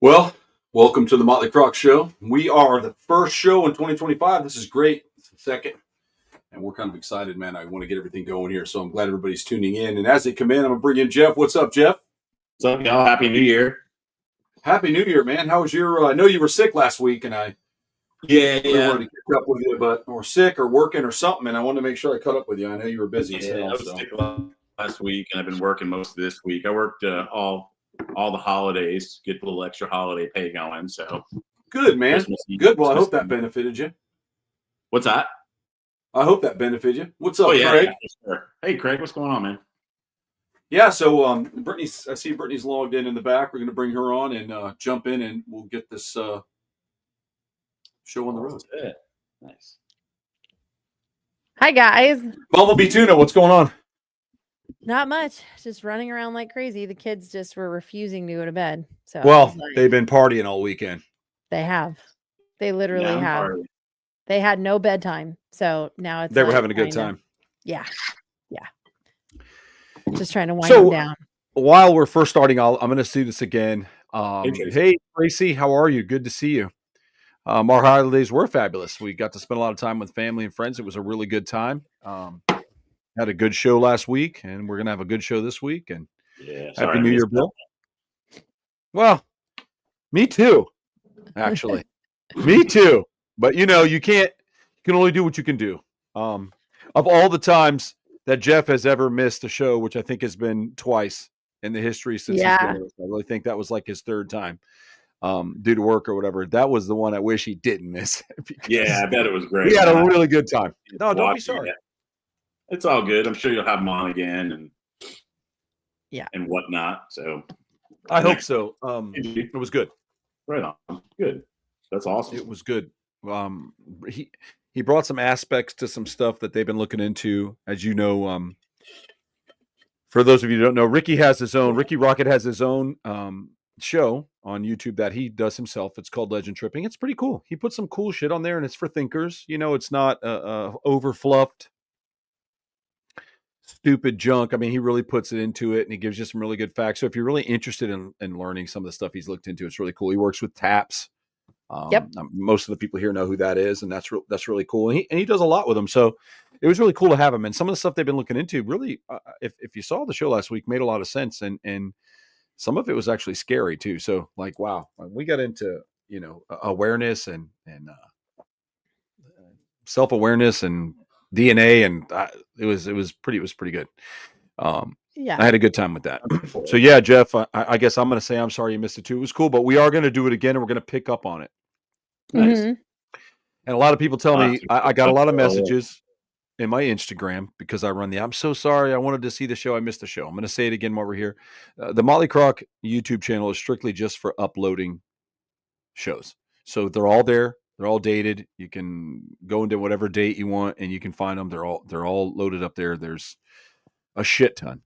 Well, welcome to the Motley Croc Show. We are the first show in 2025. This is great. It's the second, and we're kind of excited, man. I want to get everything going here, so I'm glad everybody's tuning in. And as they come in, I'm going to bring in Jeff. What's up, Jeff? What's up, y'all? Happy New Year. Happy New Year, man. How was your I know you were sick last week, and I Yeah. wanted to catch up with you, but or sick or working or something, and I wanted to make sure I caught up with you. I know you were busy. I was sick last week, and I've been working most of this week. I worked all the holidays, get a little extra holiday pay going. So good, man. Good. Well, I hope that benefited you. What's that? I hope that benefited you. What's up, Craig? Yeah, sure. Hey, Craig, what's going on, man? Yeah, so I see Brittany's logged in the back. We're going to bring her on and jump in, and we'll get this show on the road. Nice. Hi, guys. Bumblebee Tuna, what's going on? Not much. Just running around like crazy. The kids just were refusing to go to bed. So they've been partying all weekend. They have. They literally have. They had no bedtime. So now they were having a good time. Yeah. Just trying to wind them down. While we're first starting, I'm going to see this again. Hey, Tracy, how are you? Good to see you. Our holidays were fabulous. We got to spend a lot of time with family and friends. It was a really good time. Had a good show last week, and we're going to have a good show this week. And Happy New Year, Bill. Well, me too, actually. Me too. But, you can only do what you can do. Of all the times that Jeff has ever missed a show, which I think has been twice in the history since he's been with us. I really think that was like his third time due to work or whatever. That was the one I wish he didn't miss. I bet it was great. We had a really good time. No, don't be sorry. It's all good. I'm sure you'll have him on again and whatnot. So I hope so. It was good. Right on. Good. That's awesome. It was good. He brought some aspects to some stuff that they've been looking into. As you know, for those of you who don't know, Ricky Rocket has his own show on YouTube that he does himself. It's called Legend Tripping. It's pretty cool. He puts some cool shit on there, and it's for thinkers. It's not overfluffed, stupid junk. I mean, he really puts it into it, and he gives you some really good facts. So if you're really interested in learning some of the stuff he's looked into, it's really cool. He works with taps. Most of the people here know who that is, and that's really cool. And he does a lot with them, so it was really cool to have him. And some of the stuff they've been looking into, really, if you saw the show last week, made a lot of sense, and some of it was actually scary too. So, like, wow, we got into awareness and self-awareness and DNA, and it was pretty good. I had a good time with that. So yeah, Jeff, I guess I'm going to say I'm sorry you missed it too. It was cool, but we are going to do it again, and we're going to pick up on it. Nice. Mm-hmm. And a lot of people tell me I got a lot of messages in my Instagram because I run I'm so sorry. I wanted to see the show. I missed the show. I'm going to say it again while we're here. The Motley Croc YouTube channel is strictly just for uploading shows. So they're all there. They're all dated. You can go into whatever date you want, and you can find them. They're all loaded up there. There's a shit ton,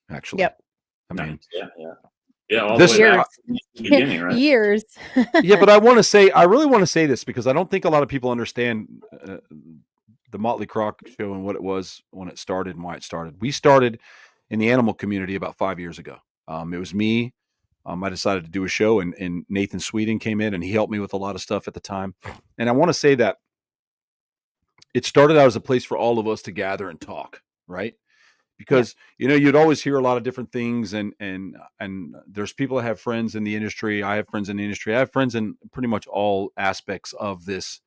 actually. Yep. I mean, all the way back from the beginning, right? Years. Yeah, but I really want to say this because I don't think a lot of people understand the Motley Croc show and what it was when it started and why it started. We started in the animal community about 5 years ago. It was me. I decided to do a show, and Nathan Sweeting came in, and he helped me with a lot of stuff at the time. And I want to say that it started out as a place for all of us to gather and talk, right? Because you'd always hear a lot of different things, and there's people that have friends in the industry. I have friends in the industry. I have friends in pretty much all aspects of this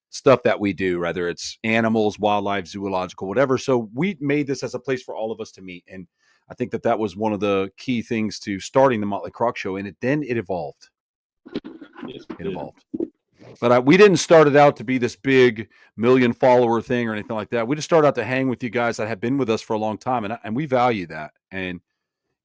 stuff that we do, whether it's animals, wildlife, zoological, whatever. So we made this as a place for all of us to meet, and I think that was one of the key things to starting the Motley Croc show, and it evolved. It evolved. But we didn't start it out to be this big million follower thing or anything like that. We just started out to hang with you guys that have been with us for a long time, and we value that. And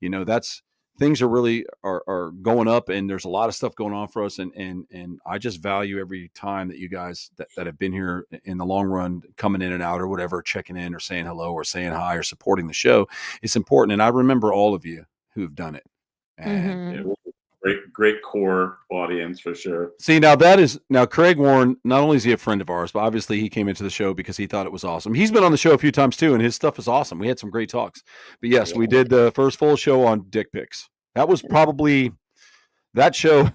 that's things are really are going up, and there's a lot of stuff going on for us. And I just value every time that you guys that have been here in the long run, coming in and out or whatever, checking in or saying hello or saying hi or supporting the show. It's important, and I remember all of you who've done it. And Great core audience for sure. See, now Craig Warren, not only is he a friend of ours, but obviously he came into the show because he thought it was awesome. He's been on the show a few times too, and his stuff is awesome. We had some great talks. But yes, we did the first full show on dick pics. That was probably that show.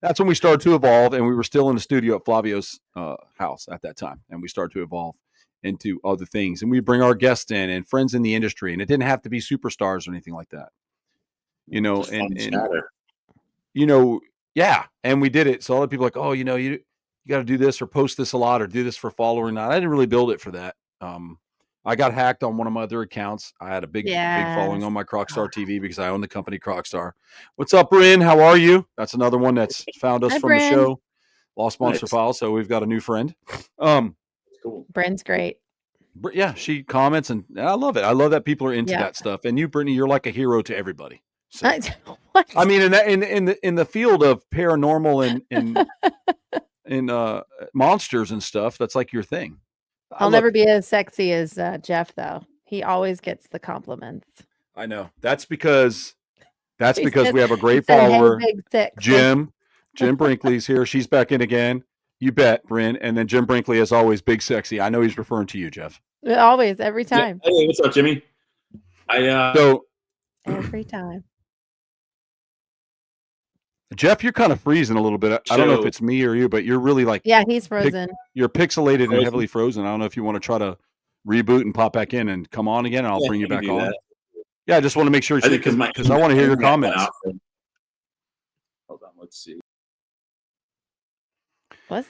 that's when we started to evolve, and we were still in the studio at Flavio's house at that time, and we started to evolve into other things, and we bring our guests in and friends in the industry, and it didn't have to be superstars or anything like that, Just fun chatter. Yeah, and we did it. So a lot of people are like, oh, you got to do this or post this a lot or do this for following. I didn't really build it for that. I got hacked on one of my other accounts. I had a big following on my Crocstar TV because I own the company Crocstar. What's up, Bryn? How are you? That's another one that's found us Hi, from Bryn. the show, Lost Monster Nice. Files. So we've got a new friend. Cool. Bryn's great. Yeah, she comments, and I love it. I love that people are into Yeah. that stuff. And you, Brittany, you're like a hero to everybody. So, What? I mean, in the field of paranormal and monsters and stuff, that's like your thing. I'll never be as sexy as Jeff, though. He always gets the compliments. I know. That's because He we said- have a great he said, "Hey, follower, big six." Jim Brinkley's here. She's back in again. You bet, Bryn. And then Jim Brinkley, as always, big sexy. I know he's referring to you, Jeff. Always, every Yeah. time. Hey, what's up, Jimmy? So, Every time. Jeff, you're kind of freezing a little bit. I don't know if it's me or you, but you're really like, Yeah, he's frozen. you're pixelated and Frozen. heavily frozen. I don't know if you want to try to reboot and pop back in and come on again, and I'll bring you I can back do on. that. Yeah, I just want to make sure I think because I want to hear your comments. Hold on, let's see. What?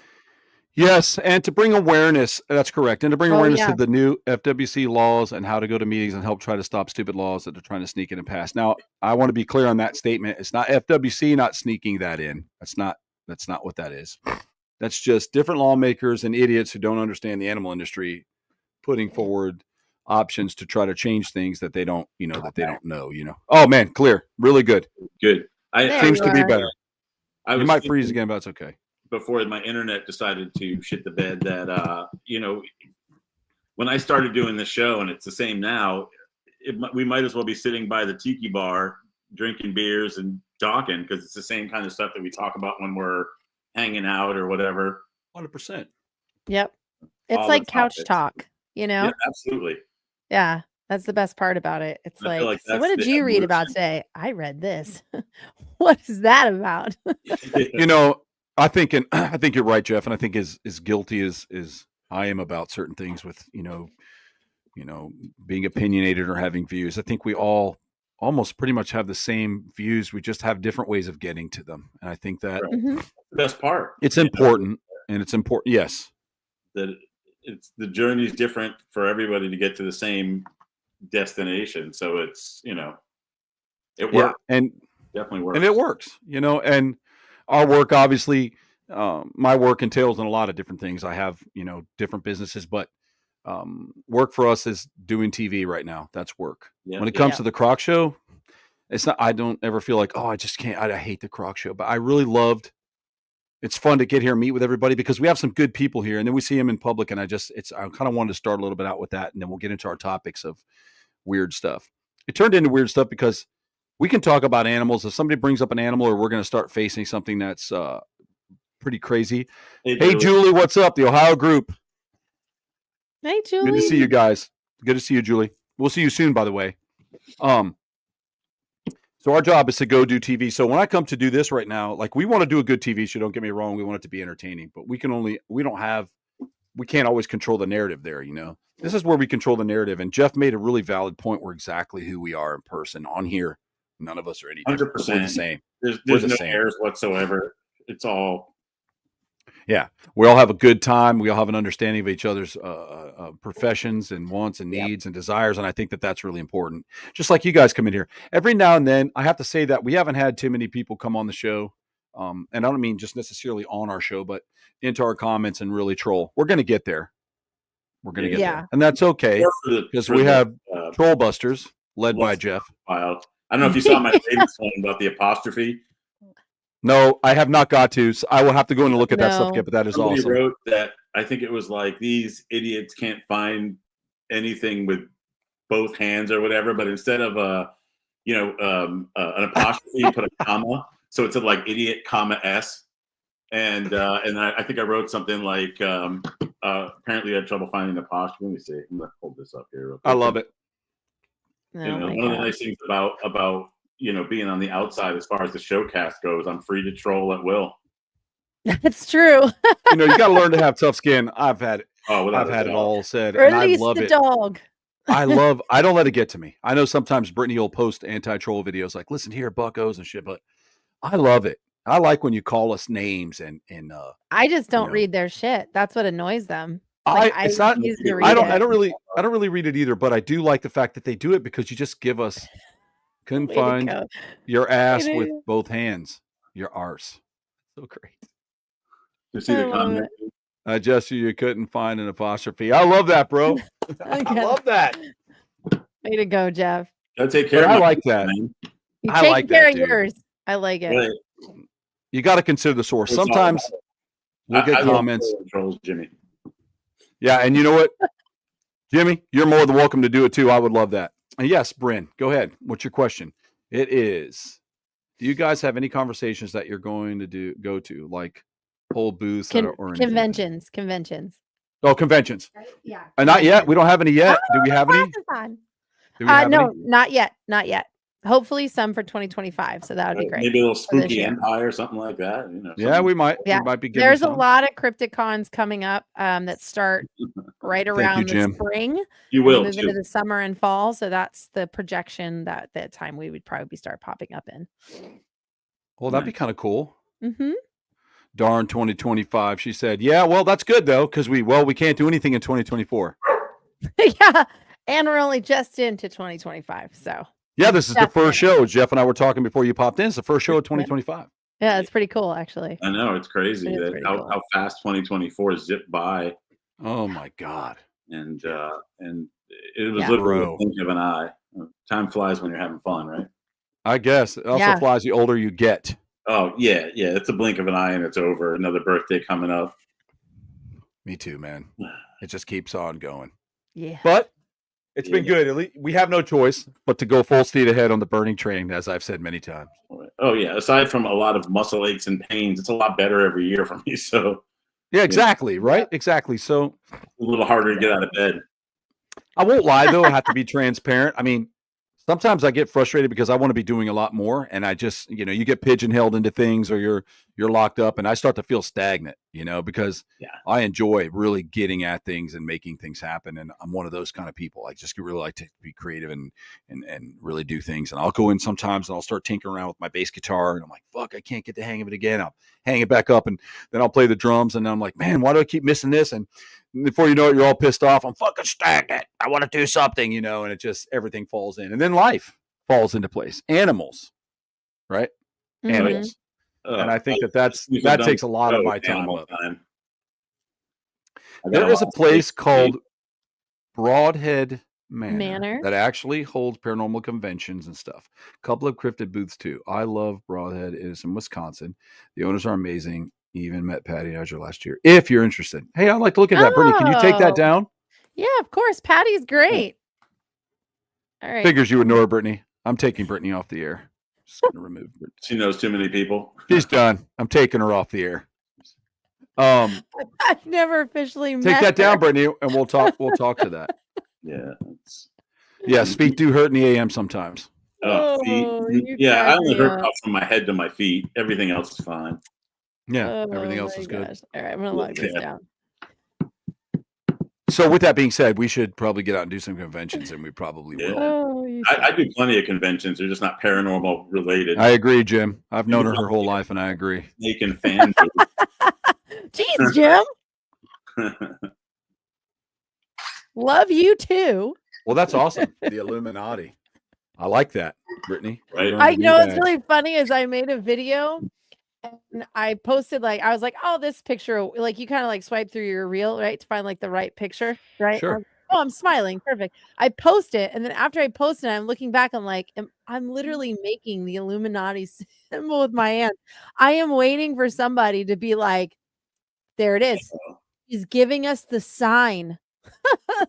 Yes, and to bring awareness, that's correct, and to bring awareness yeah. to the new FWC laws and how to go to meetings and help try to stop stupid laws that they're trying to sneak in and pass. Now, I want to be clear on that statement. It's not FWC not sneaking that in. That's not what that is. That's just different lawmakers and idiots who don't understand the animal industry putting forward options to try to change things that they don't know. Oh man, clear, really good. Good. Seems to be better. I You might freeze again, but it's okay. Before my internet decided to shit the bed that when I started doing this show, and it's the same now, we might as well be sitting by the tiki bar drinking beers and talking, because it's the same kind of stuff that we talk about when we're hanging out or whatever. 100%. Yep. It's All like the couch topics. talk, Yeah, absolutely. Yeah, that's the best part about it. It's I feel like, so that's what did the you read about evolution. today? I read this. What is that about? I think you're right, Jeff, and I think as guilty as I am about certain things with being opinionated or having views. I think we all almost pretty much have the same views. We just have different ways of getting to them, and I think that Right. The best part. it's important, and it's important. Yes, that it's the journey is different for everybody to get to the same destination. So it's it works. and Definitely works. and it works. And our work, obviously, my work entails in a lot of different things. I have different businesses, but work for us is doing TV right now. That's work. Yeah. When it comes to the Croc Show, it's not. I don't ever feel like, oh, I just can't. I hate the Croc Show, but I really loved. It's fun to get here and meet with everybody because we have some good people here, and then we see them in public. And I kind of wanted to start a little bit out with that, and then we'll get into our topics of weird stuff. It turned into weird stuff because we can talk about animals. If somebody brings up an animal, or we're going to start facing something that's pretty crazy. Hey, Julie, what's up? The Ohio group. Hey, Julie. Good to see you guys. Good to see you, Julie. We'll see you soon, by the way. So our job is to go do TV. So when I come to do this right now, like we want to do a good TV show, don't get me wrong. We want it to be entertaining, but we can't always control the narrative there. This is where we control the narrative. And Jeff made a really valid point. We're exactly who we are in person on here. None of us are any different. 100%. We're the same. There's no airs whatsoever. It's all. Yeah. We all have a good time. We all have an understanding of each other's professions and wants and needs and desires. And I think that that's really important. Just like you guys come in here every now and then. I have to say that we haven't had too many people come on the show. And I don't mean just necessarily on our show, but into our comments and really troll. We're going to get there. We're going to get there. And that's okay because we have troll busters led by Jeff. Wild. I don't know if you saw my famous one about the apostrophe. No, I have not got to. So I will have to go in and look at that stuff again, but that is Somebody awesome. wrote that, I think it was like, these idiots can't find anything with both hands or whatever, but instead of an apostrophe, put a comma. So it's like idiot, comma, S. And I think I wrote something like, apparently I had trouble finding an apostrophe. Let me see. I'm going to hold this up here real quick. I love it. One of the nice things about being on the outside as far as the showcast goes, I'm free to troll at will. That's true. You know, you got to learn to have tough skin. I've had without a it doubt. all said, and I Release love the it. dog. I don't let it get to me. I know sometimes Brittany will post anti-troll videos like, listen here, buckos and shit, but I love it. I like when you call us names and I just don't know. read their shit. That's what annoys them. Like, it's not. refuse to I read don't. it. I don't really read it either. But I do like the fact that they do it because you just give us. Couldn't Way to find go. your ass Way to with go. both hands. Your arse. So great. You see I the love comment? I just you couldn't find an apostrophe. I love that, bro. I Okay. love that. Way to go, Jeff. Gotta take care But of I my like people, that. man. You I take like care that, of dude. yours. I like it. Right. You got to consider the source. It's all Sometimes about it. we'll get I love comments. trolls, Jimmy. Yeah, and you know what, Jimmy, you're more than welcome to do it too. I would love that. And yes, Bryn, go ahead. What's your question? It is. Do you guys have any conversations that you're going to go to, like whole booths or anything? Conventions. Oh, conventions. Yeah. Not yet. We don't have any yet. Do we have any? Do we have no, any? not yet. Not yet. Hopefully some for 2025. So that would be great. Maybe a little this spooky year. empire or something like that. You know, Yeah, we might. Yeah. We might be getting There's a some. lot of Crypticons coming up that start right around the Jim. spring. You and will move too. into the summer and fall. So that's the projection that time we would probably start popping up in. Well, that'd be kind of cool. Mm-hmm. Darn 2025. She said, yeah, well, that's good though, because we can't do anything in 2024. Yeah. And we're only just into 2025. So yeah, this is the first show. Jeff and I were talking before you popped in. It's the first show of 2025. Yeah, it's pretty cool, actually. I know, it's crazy cool. how fast 2024 zipped by. Oh my God. And it was literally a blink of an eye. Time flies when you're having fun, right? I guess it also flies the older you get. Oh yeah, it's a blink of an eye and it's over. Another birthday coming up. Me too, man. It just keeps on going. Yeah. But it's been good. At least we have no choice but to go full speed ahead on the burning train, as I've said many times. Oh yeah. Aside from a lot of muscle aches and pains, it's a lot better every year for me. So yeah, exactly. Right. Exactly. So a little harder to get out of bed. I won't lie though. I have to be transparent. I mean, sometimes I get frustrated because I want to be doing a lot more, and I just, you get pigeonholed into things, or you're locked up, and I start to feel stagnant, because I enjoy really getting at things and making things happen, and I'm one of those kind of people. I just really like to be creative and really do things. And I'll go in sometimes and I'll start tinkering around with my bass guitar, and I'm like, fuck, I can't get the hang of it again. I'll hang it back up, and then I'll play the drums, and then I'm like, man, why do I keep missing this? And before you know it, you're all pissed off. I'm fucking stagnant. I want to do something, and it just, everything falls in. And then life falls into place. Animals, right? Mm-hmm. Animals. And I think that takes a lot of my time up. There is a place called Broadhead Manor that actually holds paranormal conventions and stuff. A couple of cryptid booths too. I love Broadhead. It is in Wisconsin. The owners are amazing. Even met Patty Azure last year. If you're interested. Hey, I'd like to look at that. Brittany, can you take that down? Yeah, of course. Patty's great. All right. Figures you would know her, Brittany. I'm taking Brittany off the air. Just going to remove Brittany. She knows too many people. She's done. I'm taking her off the air. I've never officially met Take that her. down, Brittany, and we'll talk to that. Yeah. Yes, feet do hurt in the AM sometimes. Feet. Yeah, I only hurt from my head to my feet. Everything else is fine. Yeah, everything else is good. All right, I'm going to log this down. So with that being said, we should probably get out and do some conventions, and we probably will. Oh, I do plenty of conventions. They're just not paranormal related. I agree, Jim. I've known her whole life, and I agree. Making fan. Jeez, Jim. Love you too. Well, that's awesome. The Illuminati. I like that, Brittany. Right. I know what's really funny is I made a video. And I posted I was like, oh, this picture, you kind of swipe through your reel, right, to find the right picture, right? Sure. I'm smiling, perfect. I post it, and then after I post it, I'm looking back. I'm like, I'm literally making the Illuminati symbol with my hand. I am waiting for somebody to be like, there it is. He's giving us the sign. I'm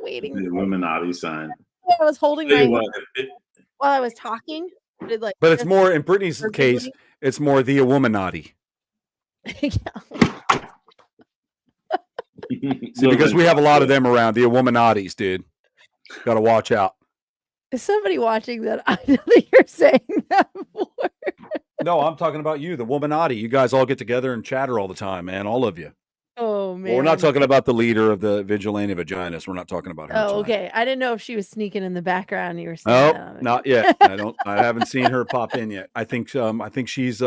waiting. The Illuminati sign. I was holding my hand while I was talking. But it's more, in Brittany's case, it's more the Illuminati. See, because we have a lot of them around, the Illuminatis, dude. Got to watch out. Is somebody watching that? I know that you're saying that word. No, I'm talking about you, the womanati. You guys all get together and chatter all the time, man. All of you. Oh man. Well, we're not talking about the leader of the vigilante vaginas. We're not talking about her. Oh, tonight. okay. I didn't know if she was sneaking in the background. You were saying No, not yet. I haven't seen her pop in yet. I think she's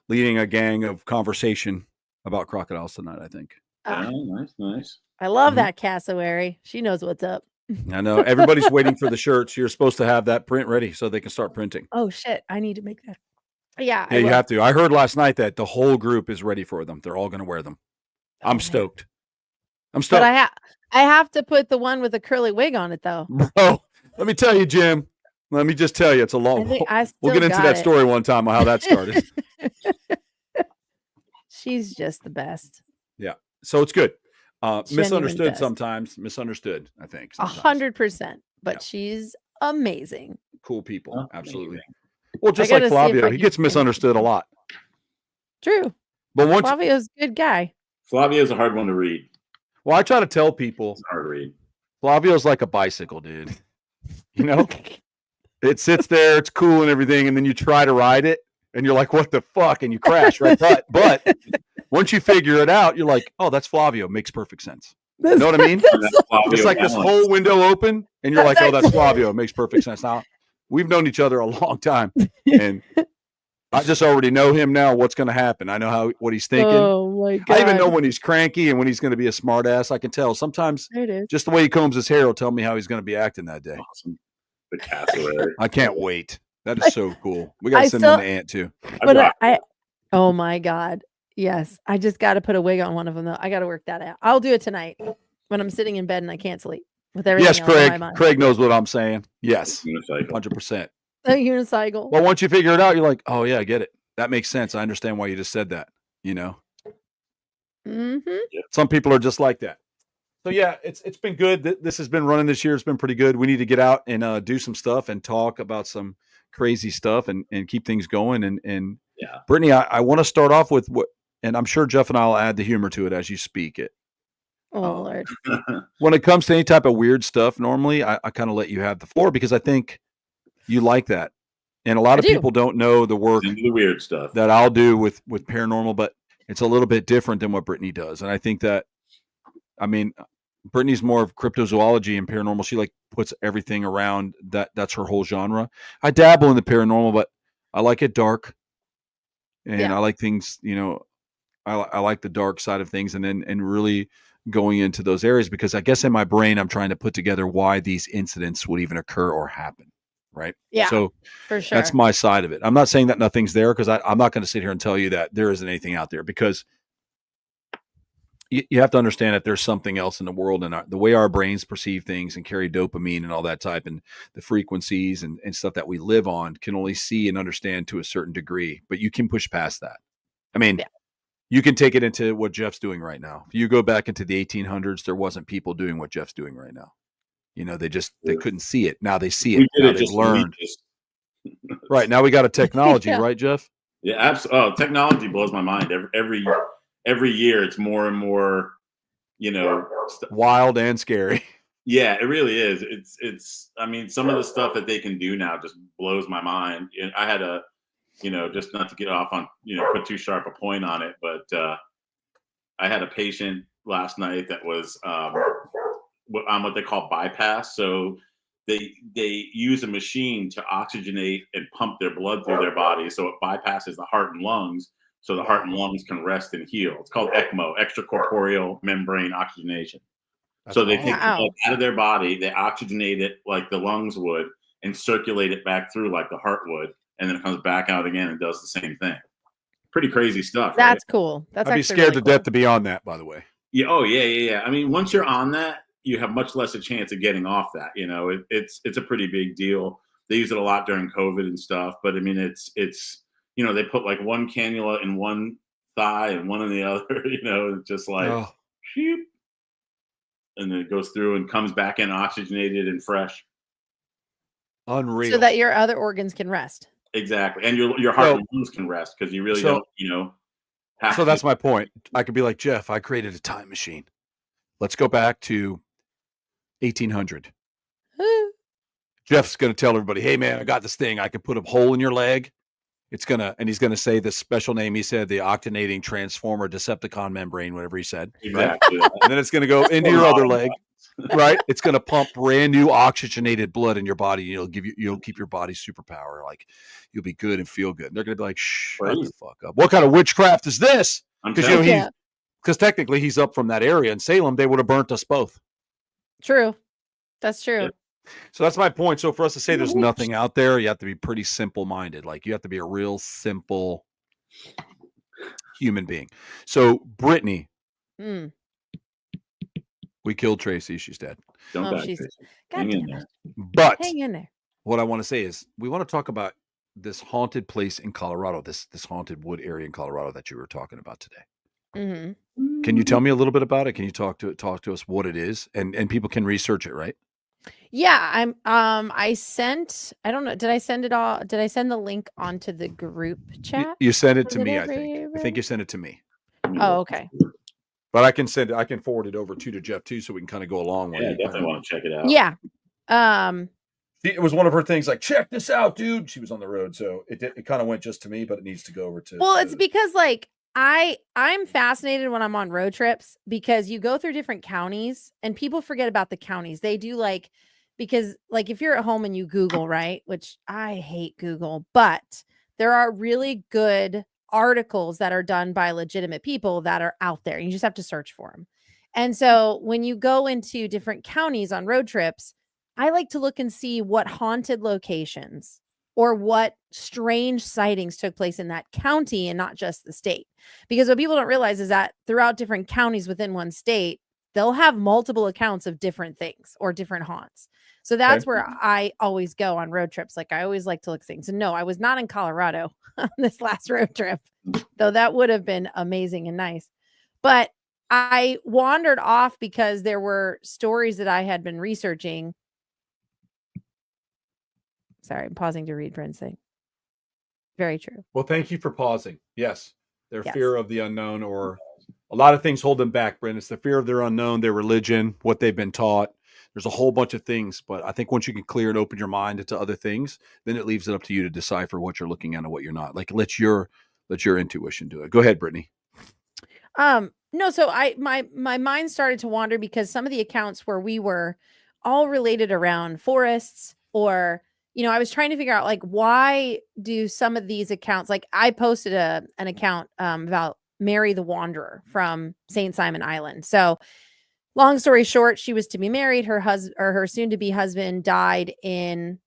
leading a gang of conversation about crocodiles tonight, I think. Oh, nice. I love that cassowary. She knows what's up. I know everybody's waiting for the shirts. You're supposed to have that print ready so they can start printing. Oh shit. I need to make that. Yeah. Yeah, you have to. I heard last night that the whole group is ready for them. They're all going to wear them. I'm stoked. But I have to put the one with the curly wig on it though. Bro, let me tell you, Jim. Let me just tell you, it's a long. We'll get into that story one time on how that started. She's just the best. Yeah. So it's good. Misunderstood sometimes. Misunderstood, I think. 100%. But she's amazing. Cool people. Absolutely. Well, just like Flavio, he gets misunderstood a lot. True. But once Flavio's a good guy. Flavio's a hard one to read. Well, I try to tell people. It's hard to read. Flavio's like a bicycle, dude. You know? It sits there, it's cool and everything, and then you try to ride it, and you're like, what the fuck? And you crash, right? But once you figure it out, you're like, oh, that's Flavio. Makes perfect sense. You know what I mean? It's like this whole window open, and you're like, oh, that's Flavio. It makes perfect sense. Now, we've known each other a long time, and I just already know him now, what's going to happen. I know what he's thinking. Oh, my God. I even know when he's cranky and when he's going to be a smart ass. I can tell. Sometimes just the way he combs his hair will tell me how he's going to be acting that day. Awesome. The cassowary. I can't wait. That is so cool. We got to send him the ant too. But oh my God. Yes. I just got to put a wig on one of them though. I got to work that out. I'll do it tonight when I'm sitting in bed and I can't sleep with everything. Yes, Craig. Craig knows what I'm saying. Yes. 100%. A unicycle. Well, once you figure it out, you're like, oh yeah, I get it. That makes sense. I understand why you just said that, you know? Mm-hmm. Some people are just like that. So yeah, it's been good. This has been running this year. It's been pretty good. We need to get out and do some stuff and talk about some crazy stuff and keep things going. And yeah, Brittany, I want to start off with what, and I'm sure Jeff and I'll add the humor to it as you speak it. Oh Lord. When it comes to any type of weird stuff, normally I kind of let you have the floor because I think you like that. And a lot of people don't know the work, the weird stuff that I'll do with paranormal, but it's a little bit different than what Brittany does. And I think that, I mean, Brittany's more of cryptozoology and paranormal. She like puts everything around that. That's her whole genre. I dabble in the paranormal, but I like it dark. And I like things, you know, I like the dark side of things and really going into those areas because I guess in my brain, I'm trying to put together why these incidents would even occur or happen. Right. Yeah. So for sure. That's my side of it. I'm not saying that nothing's there because I'm not going to sit here and tell you that there isn't anything out there because you have to understand that there's something else in the world and the way our brains perceive things and carry dopamine and all that type and the frequencies and stuff that we live on can only see and understand to a certain degree, but you can push past that. I mean, you can take it into what Jeff's doing right now. If you go back into the 1800s, there wasn't people doing what Jeff's doing right now. You know, they couldn't see it. Now they see it. Now they've learned. Right. Now we got a technology, right, Jeff? Yeah, absolutely. Oh, technology blows my mind. Every year it's more and more, you know, wild and scary. Yeah, it really is. It's I mean, some of the stuff that they can do now just blows my mind. And I had just not to get off on, put too sharp a point on it, but I had a patient last night that was on what they call bypass. So they use a machine to oxygenate and pump their blood through their body, so it bypasses the heart and lungs, so the heart and lungs can rest and heal. It's called ECMO, extracorporeal membrane oxygenation. So they take the blood out of their body, they oxygenate it like the lungs would, and circulate it back through like the heart would, and then it comes back out again and does the same thing. Pretty crazy stuff. That's cool. That's I'd be scared to death to be on that, by the way. Yeah. Oh, yeah. I mean, once you're on that, you have much less a chance of getting off that. It's a pretty big deal. They use it a lot during COVID and stuff, but I mean, it's they put like one cannula in one thigh and one in the other. It's just like, sheep, and then it goes through and comes back in oxygenated and fresh. Unreal. So that your other organs can rest. Exactly, and your heart and lungs can rest because you really don't, have so to. That's my point. I could be like, Jeff, I created a time machine. Let's go back to 1800. Jeff's going to tell everybody, hey, man, I got this thing. I can put a hole in your leg He's gonna say the special name. He said the octanating transformer Decepticon membrane, whatever he said. Right? Exactly. And then it's gonna go into your other leg. Right? It's gonna pump brand new oxygenated blood in your body. You'll keep your body superpower. Like you'll be good and feel good. And they're gonna be like, shut the fuck up. What kind of witchcraft is this? Because technically he's up from that area in Salem. They would have burnt us both. True. That's true. Yep. So that's my point. So for us to say there's nothing out there, you have to be pretty simple minded. Like you have to be a real simple human being. So Brittany, we killed Tracy. She's dead. Don't die, Tracy. Hang in there. But hang in there. What I want to say is we want to talk about this haunted place in Colorado, this haunted wood area in Colorado that you were talking about today. Mm-hmm. Can you tell me a little bit about it? Can you talk to us what it is? And people can research it, right? Yeah, I don't know. Did I send it all? Did I send the link onto the group chat? You sent it to me, I think. I think you sent it to me. Oh, okay. But I can forward it over to Jeff too, so we can kind of go along with it. Yeah, definitely want to check it out. Yeah. It was one of her things like, check this out, dude. She was on the road, so it kind of went just to me, but it needs to go over to. Well, it's because like I'm fascinated when I'm on road trips because you go through different counties and people forget about the counties. They do because if you're at home and you Google, right, which I hate Google, but there are really good articles that are done by legitimate people that are out there. You just have to search for them. And so when you go into different counties on road trips, I like to look and see what haunted locations or what strange sightings took place in that county and not just the state. Because what people don't realize is that throughout different counties within one state, they'll have multiple accounts of different things or different haunts. So that's where I always go on road trips. Like I always like to look things. And no, I was not in Colorado on this last road trip, though that would have been amazing and nice. But I wandered off because there were stories that I had been researching. Sorry, I'm pausing to read Brent's thing. Very true. Well, thank you for pausing. Yes. Their fear of the unknown, or a lot of things hold them back, Brent. It's the fear of their unknown, their religion, what they've been taught. There's a whole bunch of things, but I think once you can clear and open your mind into other things, then it leaves it up to you to decipher what you're looking at and what you're not. Like let your intuition do it. Go ahead, Brittany. No, so my mind started to wander because some of the accounts where we were all related around forests, or I was trying to figure out why do some of these accounts, I posted an account about Mary the Wanderer from St. Simon Island. So long story short, she was to be married. Her husband, or her soon-to-be husband, died in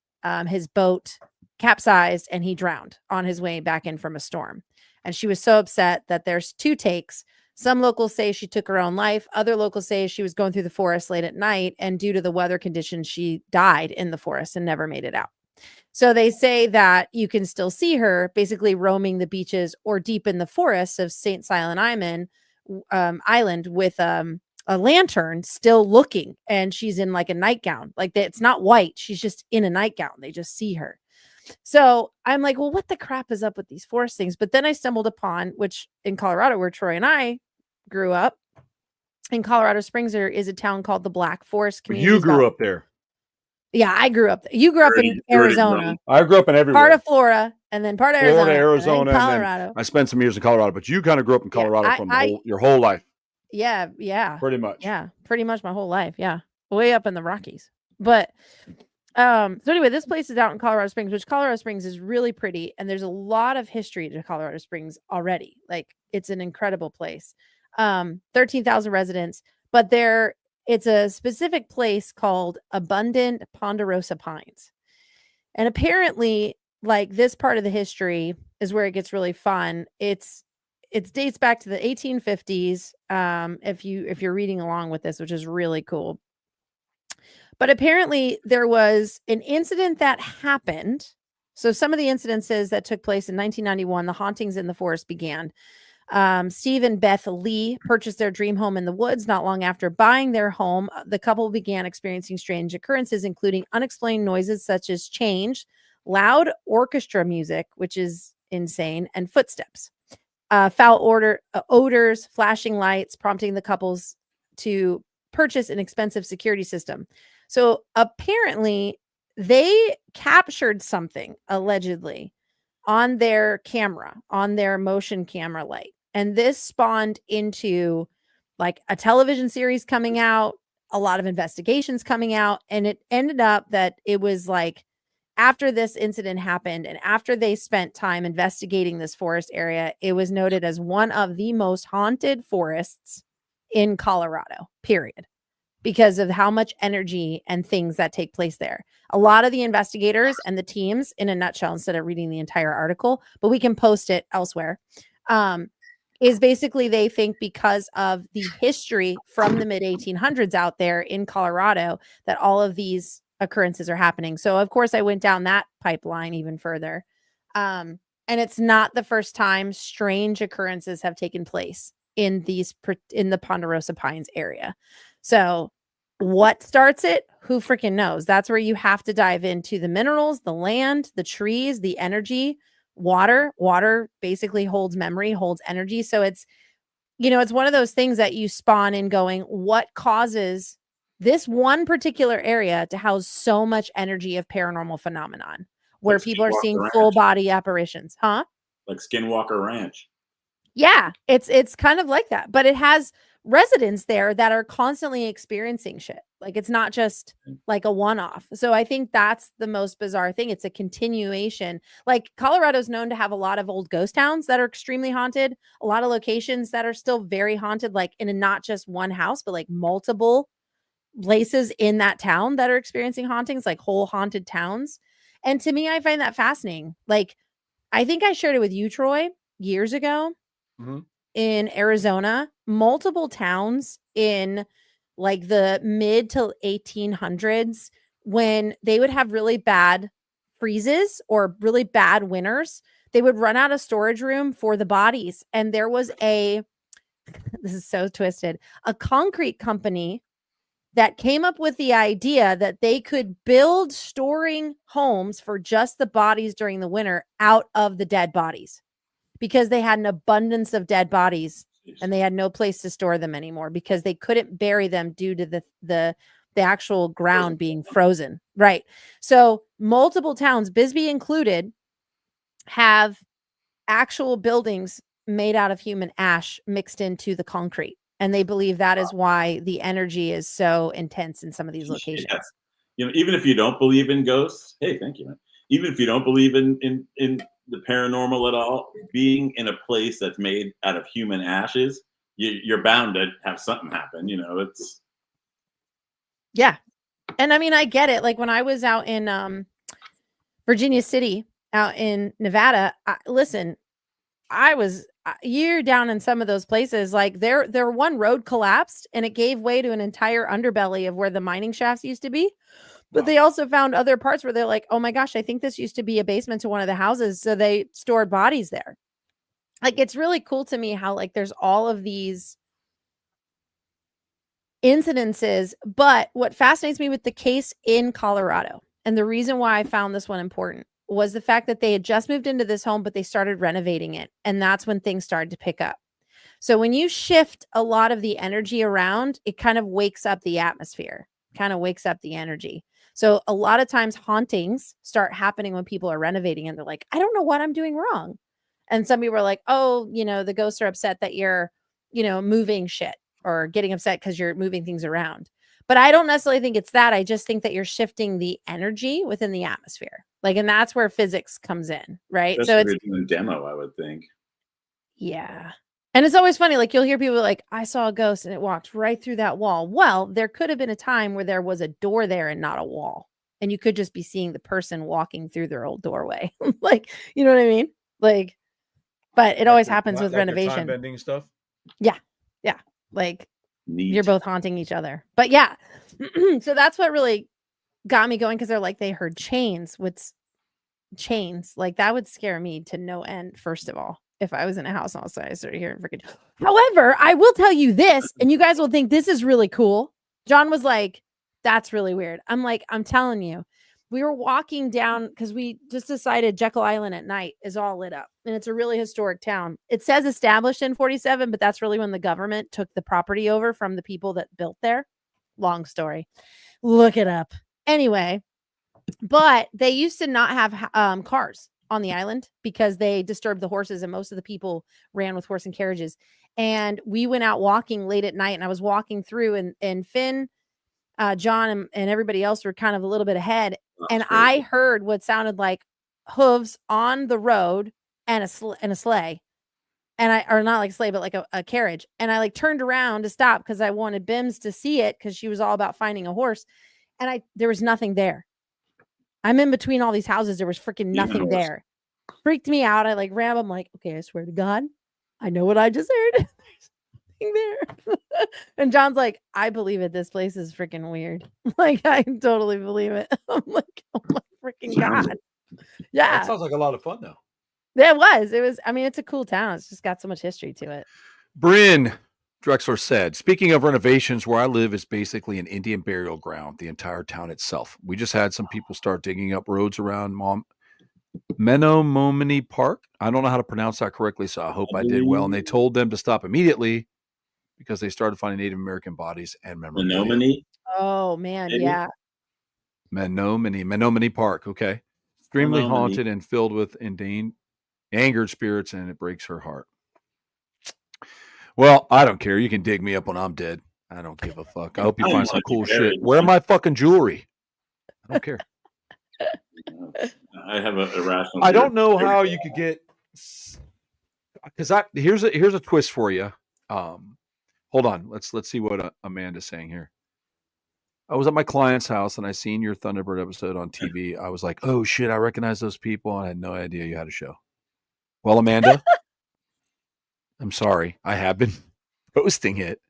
his boat, capsized, and he drowned on his way back in from a storm. And she was so upset that there's two takes. Some locals say she took her own life. Other locals say she was going through the forest late at night, and due to the weather conditions, she died in the forest and never made it out. So they say that you can still see her basically roaming the beaches or deep in the forests of St. Simon Island with a lantern, still looking, and she's in a nightgown. It's not white. She's just in a nightgown. They just see her. So I'm like, well, what the crap is up with these forest things? But then I stumbled upon, which in Colorado, where Troy and I grew up, in Colorado Springs, there is a town called the Black Forest Community. You grew up there. Yeah, I grew up there. You grew up in Arizona. I grew up in everywhere. Part of Florida, and then part of Arizona, and Colorado. I spent some years in Colorado, but you kind of grew up in Colorado your whole life. Yeah. Pretty much. Yeah, pretty much my whole life. Yeah. Way up in the Rockies. But so anyway, this place is out in Colorado Springs, which Colorado Springs is really pretty, and there's a lot of history to Colorado Springs already. It's an incredible place. 13,000 residents, but it's a specific place called Abundant Ponderosa Pines. And apparently, this part of the history is where it gets really fun. It dates back to the 1850s. If you're reading along with this, which is really cool. But apparently there was an incident that happened. So some of the incidences that took place in 1991, the hauntings in the forest began. Steve and Beth Lee purchased their dream home in the woods. Not long after buying their home, the couple began experiencing strange occurrences, including unexplained noises such as change, loud orchestra music, which is insane, and footsteps. Foul odors, flashing lights, prompting the couples to purchase an expensive security system. So apparently they captured something, allegedly, on their camera, on their motion camera light. And this spawned into like a television series coming out, a lot of investigations coming out. And it ended up that it was like after this incident happened and after they spent time investigating this forest area, it was noted as one of the most haunted forests in Colorado, period, because of how much energy and things that take place there. A lot of the investigators and the teams, in a nutshell, instead of reading the entire article, but we can post it elsewhere, is basically they think because of the history from the mid 1800s out there in Colorado that all of these occurrences are happening. So of course I went down that pipeline even further. And it's not the first time strange occurrences have taken place in the Ponderosa Pines area. So what starts it? Who freaking knows? That's where you have to dive into the minerals, the land, the trees, the energy, water. Water basically holds memory, holds energy. So it's, it's one of those things that you spawn in going, what causes this one particular area to house so much energy of paranormal phenomenon where Like people are seeing Skinwalker full Ranch. body apparitions, huh? Like Skinwalker Ranch. Yeah, it's kind of like that, but it has residents there that are constantly experiencing shit. Like it's not just like a one-off. So I think that's the most bizarre thing. It's a continuation. Like Colorado's known to have a lot of old ghost towns that are extremely haunted, a lot of locations that are still very haunted, like in a, not just one house, but like multiple places in that town that are experiencing hauntings, like whole haunted towns. And to me, I find that fascinating. Like I think I shared it with you, Troy, years ago. Mm-hmm. In Arizona, multiple towns in like the mid to 1800s, when they would have really bad freezes or really bad winters, they would run out of storage room for the bodies. And there was this is so twisted, a concrete company that came up with the idea that they could build storing homes for just the bodies during the winter out of the dead bodies, because they had an abundance of dead bodies and they had no place to store them anymore because they couldn't bury them due to the actual ground being frozen. Right. So multiple towns, Bisbee included, have actual buildings made out of human ash mixed into the concrete. And they believe that is why the energy is so intense in some of these locations. Yes. Even if you don't believe in ghosts, hey, thank you, man. Even if you don't believe in the paranormal at all, being in a place that's made out of human ashes, you're bound to have something happen. It's yeah. And I mean, I get it. Like when I was out in Virginia City, out in Nevada, you're down in some of those places, like their one road collapsed and it gave way to an entire underbelly of where the mining shafts used to be. But they also found other parts where they're like, oh my gosh, I think this used to be a basement to one of the houses. So they stored bodies there. Like, it's really cool to me how like there's all of these incidences. But what fascinates me with the case in Colorado, and the reason why I found this one important, was the fact that they had just moved into this home, but they started renovating it. And that's when things started to pick up. So when you shift a lot of the energy around, it kind of wakes up the atmosphere, kind of wakes up the energy. So a lot of times hauntings start happening when people are renovating and they're like, I don't know what I'm doing wrong. And some people are like, oh, the ghosts are upset that you're, moving shit or getting upset because you're moving things around. But I don't necessarily think it's that. I just think that you're shifting the energy within the atmosphere. Like, and that's where physics comes in, right? Especially so it's doing demo, I would think. Yeah. And it's always funny. Like you'll hear people like, I saw a ghost and it walked right through that wall. Well, there could have been a time where there was a door there and not a wall. And you could just be seeing the person walking through their old doorway. Like, you know what I mean? Like, but it always happens with renovation. Time bending stuff. Yeah. Yeah. Like Neat. You're both haunting each other. But yeah. So that's what really got me going, because they're like, they heard chains. What's chains? Like that would scare me to no end, first of all. If I was in a house outside, I started hearing freaking. However, I will tell you this, and you guys will think this is really cool. John was like, that's really weird. I'm like, I'm telling you, we were walking down because we just decided Jekyll Island at night is all lit up, and it's a really historic town. It says established in 47, but that's really when the government took the property over from the people that built there. Long story. Look it up. Anyway, but they used to not have cars. on the island because they disturbed the horses and most of the people ran with horse and carriages. And we went out walking late at night, and I was walking through, and Finn, John, and everybody else were kind of a little bit ahead. And I heard what sounded like hooves on the road and a sleigh. And or not like a sleigh, but like a carriage. And I like turned around to stop because I wanted Bims to see it because she was all about finding a horse. And there was nothing there. I'm in between all these houses. There was freaking nothing there. Freaked me out. I like ran. I'm like, okay, I swear to God, I know what I just heard. There's nothing there. And John's like, I believe it. This place is freaking weird. Like, I totally believe it. I'm like, oh my freaking God. Yeah. That sounds like a lot of fun, though. Yeah, it was. I mean, it's a cool town. It's just got so much history to it. Bryn Drexler said, speaking of renovations, where I live is basically an Indian burial ground, the entire town itself. We just had some people start digging up roads around Menominee Park. I don't know how to pronounce that correctly, so I hope I did well. And they told them to stop immediately because they started finding Native American bodies and memorabilia. Menominee? Oh, man, Maybe? yeah. Menominee Park, okay. Extremely haunted and filled with angered spirits, and it breaks her heart. Well, I don't care. You can dig me up when I'm dead. I don't give a fuck. I hope you find some cool shit. Where am my fucking jewelry? I don't care. I have a irrational. I don't know how you could get, because here's a twist for you. Hold on. Let's see what Amanda's saying here. I was at my client's house and I seen your Thunderbird episode on TV. I was like, oh shit, I recognize those people. I had no idea you had a show. Well, Amanda, I'm sorry. I have been posting it.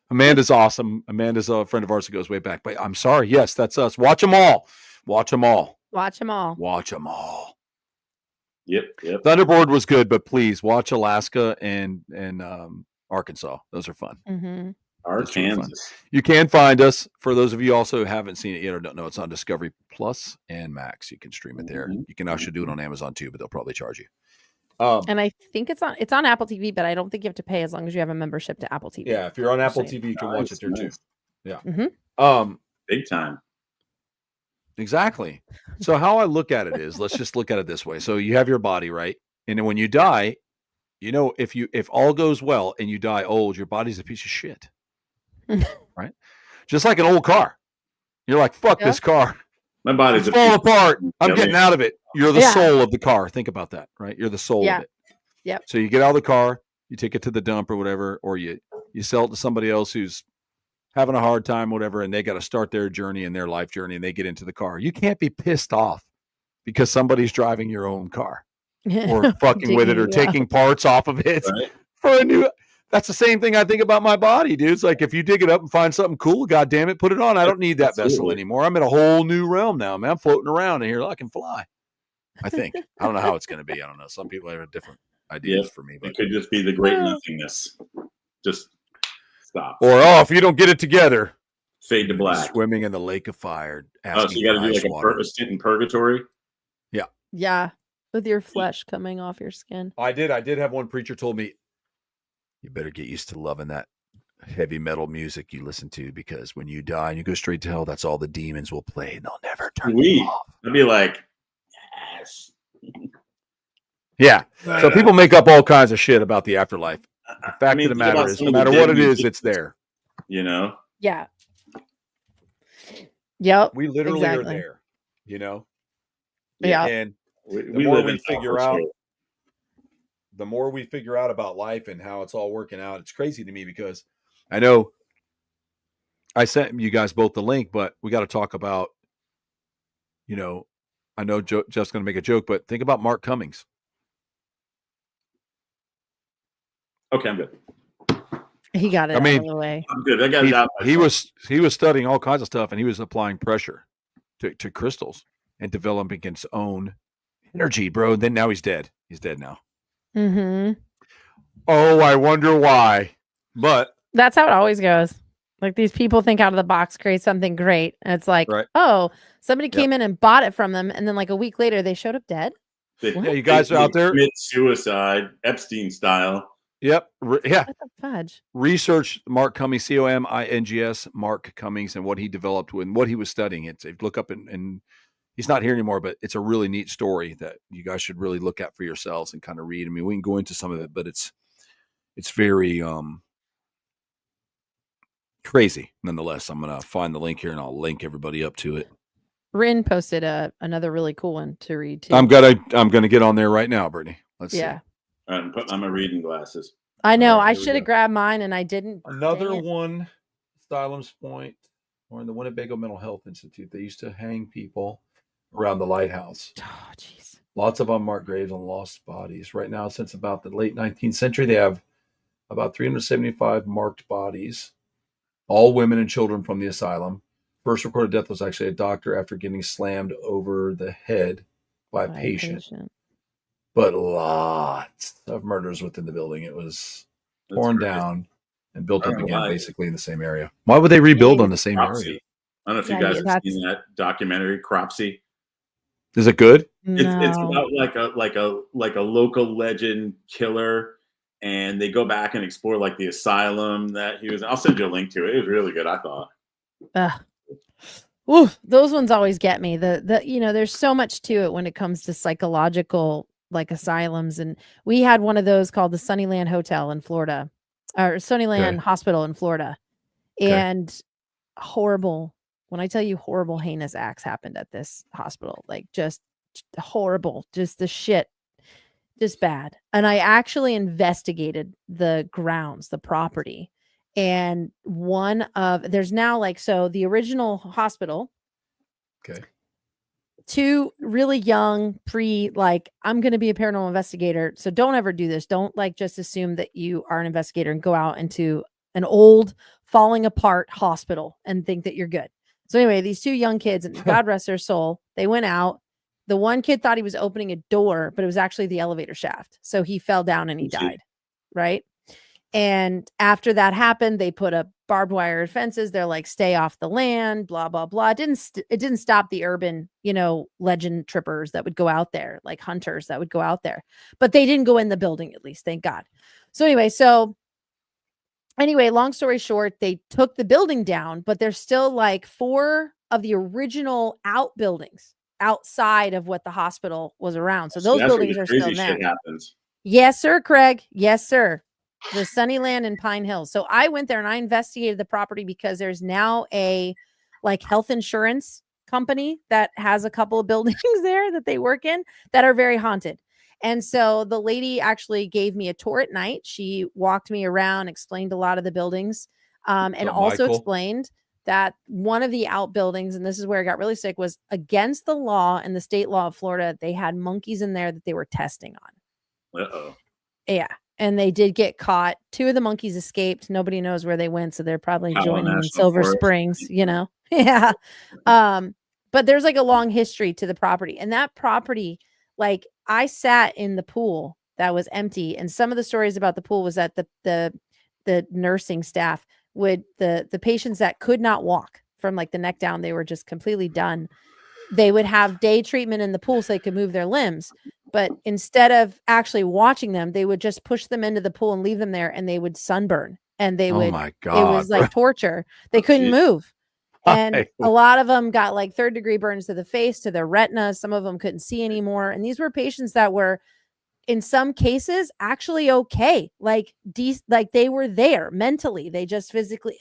Amanda's awesome. Amanda's a friend of ours that goes way back. But I'm sorry. Yes, that's us. Watch them all. Watch them all. Watch them all. Watch them all. Yep. Thunderbird was good, but please watch Alaska and Arkansas. Those are fun. Mm-hmm. Arkansas. You can find us. For those of you also who haven't seen it yet or don't know, it's on Discovery Plus and Max. You can stream it there. You can actually do it on Amazon too, but they'll probably charge you. And I think it's on Apple TV, but I don't think you have to pay as long as you have a membership to Apple TV. Yeah, if you're on Apple TV, you can watch it there too. Yeah. Mm-hmm. Big time. Exactly. So how I look at it is, let's just look at it this way. So you have your body, right? And then when you die, you know, if all goes well and you die old, your body's a piece of shit. Right? Just like an old car. You're like, fuck this car. My body's falling apart. I'm getting out of it. You're the soul of the car. Think about that, right? You're the soul of it. Yep. So you get out of the car, you take it to the dump or whatever, or you sell it to somebody else who's having a hard time, whatever, and they got to start their journey and their life journey, and they get into the car. You can't be pissed off because somebody's driving your own car or fucking with it or taking parts off of it for a new. That's the same thing I think about my body, dude. It's like if you dig it up and find something cool, God damn it, put it on. I don't need that vessel anymore. I'm in a whole new realm now, man. I'm floating around in here. I can fly. I think. I don't know how it's going to be. I don't know. Some people have different ideas for me. But it could just be the great nothingness. Just stop. Or, if you don't get it together. Fade to black. Swimming in the lake of fire. So you got to do like a stint in purgatory? Yeah. Yeah. With your flesh coming off your skin. I did have one preacher told me, you better get used to loving that heavy metal music you listen to, because when you die and you go straight to hell, that's all the demons will play and they'll never turn you off. I'd be like, yes. Yeah. So people make up all kinds of shit about the afterlife. The fact of the matter is, no matter what it is, it's there. You know? Yeah. Yep. We literally are there, you know? Yeah. And the more we figure out, the more we figure out about life and how it's all working out, it's crazy to me because I know I sent you guys both the link, but we got to talk about, you know, I know Jeff's going to make a joke, but think about Mark Cummings. Okay, I'm good. He got it out of the way. I'm good. I got it out. He was studying all kinds of stuff, and he was applying pressure to crystals and developing its own energy, bro. Then now he's dead. He's dead now. Mm-hmm. Oh, I wonder why. But that's how it always goes. Like these people think out of the box, create something great. And it's like, oh, somebody came in and bought it from them. And then like a week later, they showed up dead. Yeah, you guys are out there. Commit suicide, Epstein style. Yep. Yeah. What the fudge? Research Mark Cummings, Comings, Mark Cummings, and what he developed and what he was studying. Look up in he's not here anymore, but it's a really neat story that you guys should really look at for yourselves and kind of read. I mean, we can go into some of it, but it's very crazy nonetheless. I'm gonna find the link here and I'll link everybody up to it. Rin posted another really cool one to read too. I'm gonna get on there right now, Brittany. Let's see. I'm putting on my reading glasses. I know. Right, I should have grabbed mine and I didn't. Another one, Asylums Point, or in the Winnebago Mental Health Institute. They used to hang people around the lighthouse. Oh, jeez. Lots of unmarked graves and lost bodies. Right now, since about the late 19th century, they have about 375 marked bodies, all women and children from the asylum. First recorded death was actually a doctor after getting slammed over the head by a patient. But lots of murders within the building. It was torn down and built up again, basically in the same area. Why would they rebuild on the same area? I don't know if you guys have seen that documentary, Cropsy. Is it good? No. It's about like a local legend killer, and they go back and explore like the asylum that he was. I'll send you a link to it. It was really good, I thought. Ooh, those ones always get me. The there's so much to it when it comes to psychological like asylums, and we had one of those called the Sunnyland Hotel in Florida, or Sunnyland Hospital in Florida, and horrible. When I tell you horrible, heinous acts happened at this hospital, like just horrible, just the shit, just bad. And I actually investigated the grounds, the property. And there's now the original hospital. Okay. Two really young I'm going to be a paranormal investigator. So don't ever do this. Don't just assume that you are an investigator and go out into an old falling apart hospital and think that you're good. So anyway, these two young kids, and God rest their soul, they went out. The one kid thought he was opening a door, but it was actually the elevator shaft. So he fell down and he died. Right. And after that happened, they put up barbed wire fences. They're like, stay off the land, blah, blah, blah. It didn't stop the urban, legend trippers that would go out there, like hunters that would go out there, but they didn't go in the building, at least, thank God. So anyway, long story short, they took the building down, but there's still 4 of the original outbuildings outside of what the hospital was around. So those buildings are still there. Yes, sir, Craig. Yes, sir. The Sunnyland in Pine Hills. So I went there and I investigated the property because there's now a health insurance company that has a couple of buildings there that they work in that are very haunted. And so the lady actually gave me a tour at night. She walked me around, explained a lot of the buildings, and also explained that one of the outbuildings, and this is where I got really sick, was against the law and the state law of Florida. They had monkeys in there that they were testing on. Uh-oh. Yeah. And they did get caught. 2 of the monkeys escaped. Nobody knows where they went. So they're probably joining in Silver Springs, Yeah. But there's a long history to the property. And that property, I sat in the pool that was empty. And some of the stories about the pool was that the nursing staff the patients that could not walk from the neck down, they were just completely done. They would have day treatment in the pool so they could move their limbs. But instead of actually watching them, they would just push them into the pool and leave them there, and they would sunburn. And they would, my God, it was like torture. They couldn't move. And a lot of them got 3rd-degree burns to the face, to their retina. Some of them couldn't see anymore. And these were patients that were, in some cases, actually okay. They were there mentally. They just physically,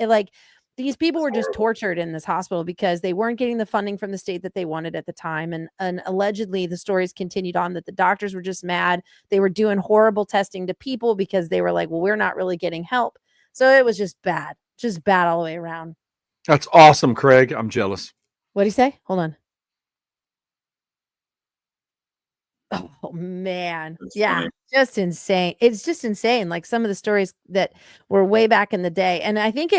these people were just tortured in this hospital because they weren't getting the funding from the state that they wanted at the time. And allegedly the stories continued on that the doctors were just mad. They were doing horrible testing to people because they were like, well, we're not really getting help. So it was just bad all the way around. That's awesome, Craig. I'm jealous. What'd he say? Hold on. Oh man. That's funny. Just insane. It's just insane. Some of the stories that were way back in the day. And I think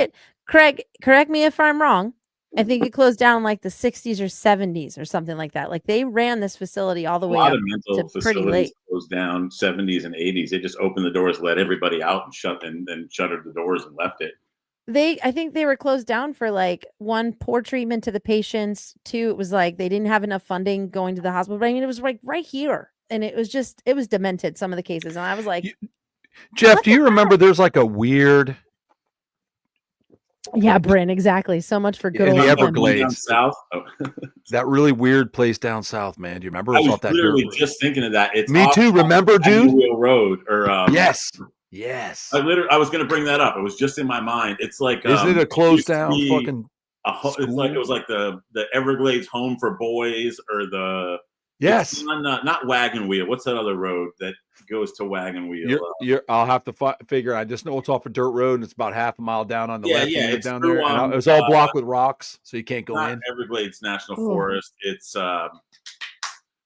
Craig, correct me if I'm wrong. I think it closed down the 60s or 70s or something like that. They ran this facility all the way up to pretty late. Closed down 70s and 80s. They just opened the doors, let everybody out, and shuttered the doors and left it. I think they were closed down for 1, poor treatment to the patients. 2, it was they didn't have enough funding going to the hospital. But I mean, it was right here. And it was demented, some of the cases. And I was like, Jeff, do you remember there's a weird Yeah, Bryn, exactly. So much for good In old the Slim. Everglades. Down south. Oh. That really weird place down south, man. Do you remember? I It was was off that literally dirt road. just thinking of that. It's Me off too. Remember, Wagon dude? Wheel Road, or Yes. I was going to bring that up. It was just in my mind. It's like Isn't it a closed used to down be fucking it's school? like it was like the Everglades Home for Boys, or the Yes. on, not Wagon Wheel. What's that other road that goes to Wagon Wheel? I'll have to figure. I just know it's off a dirt road and it's about half a mile down on the left. Yeah, It's down there. And it was it all blocked with rocks, so you can't go not in. Everglades National Ooh. Forest. It's I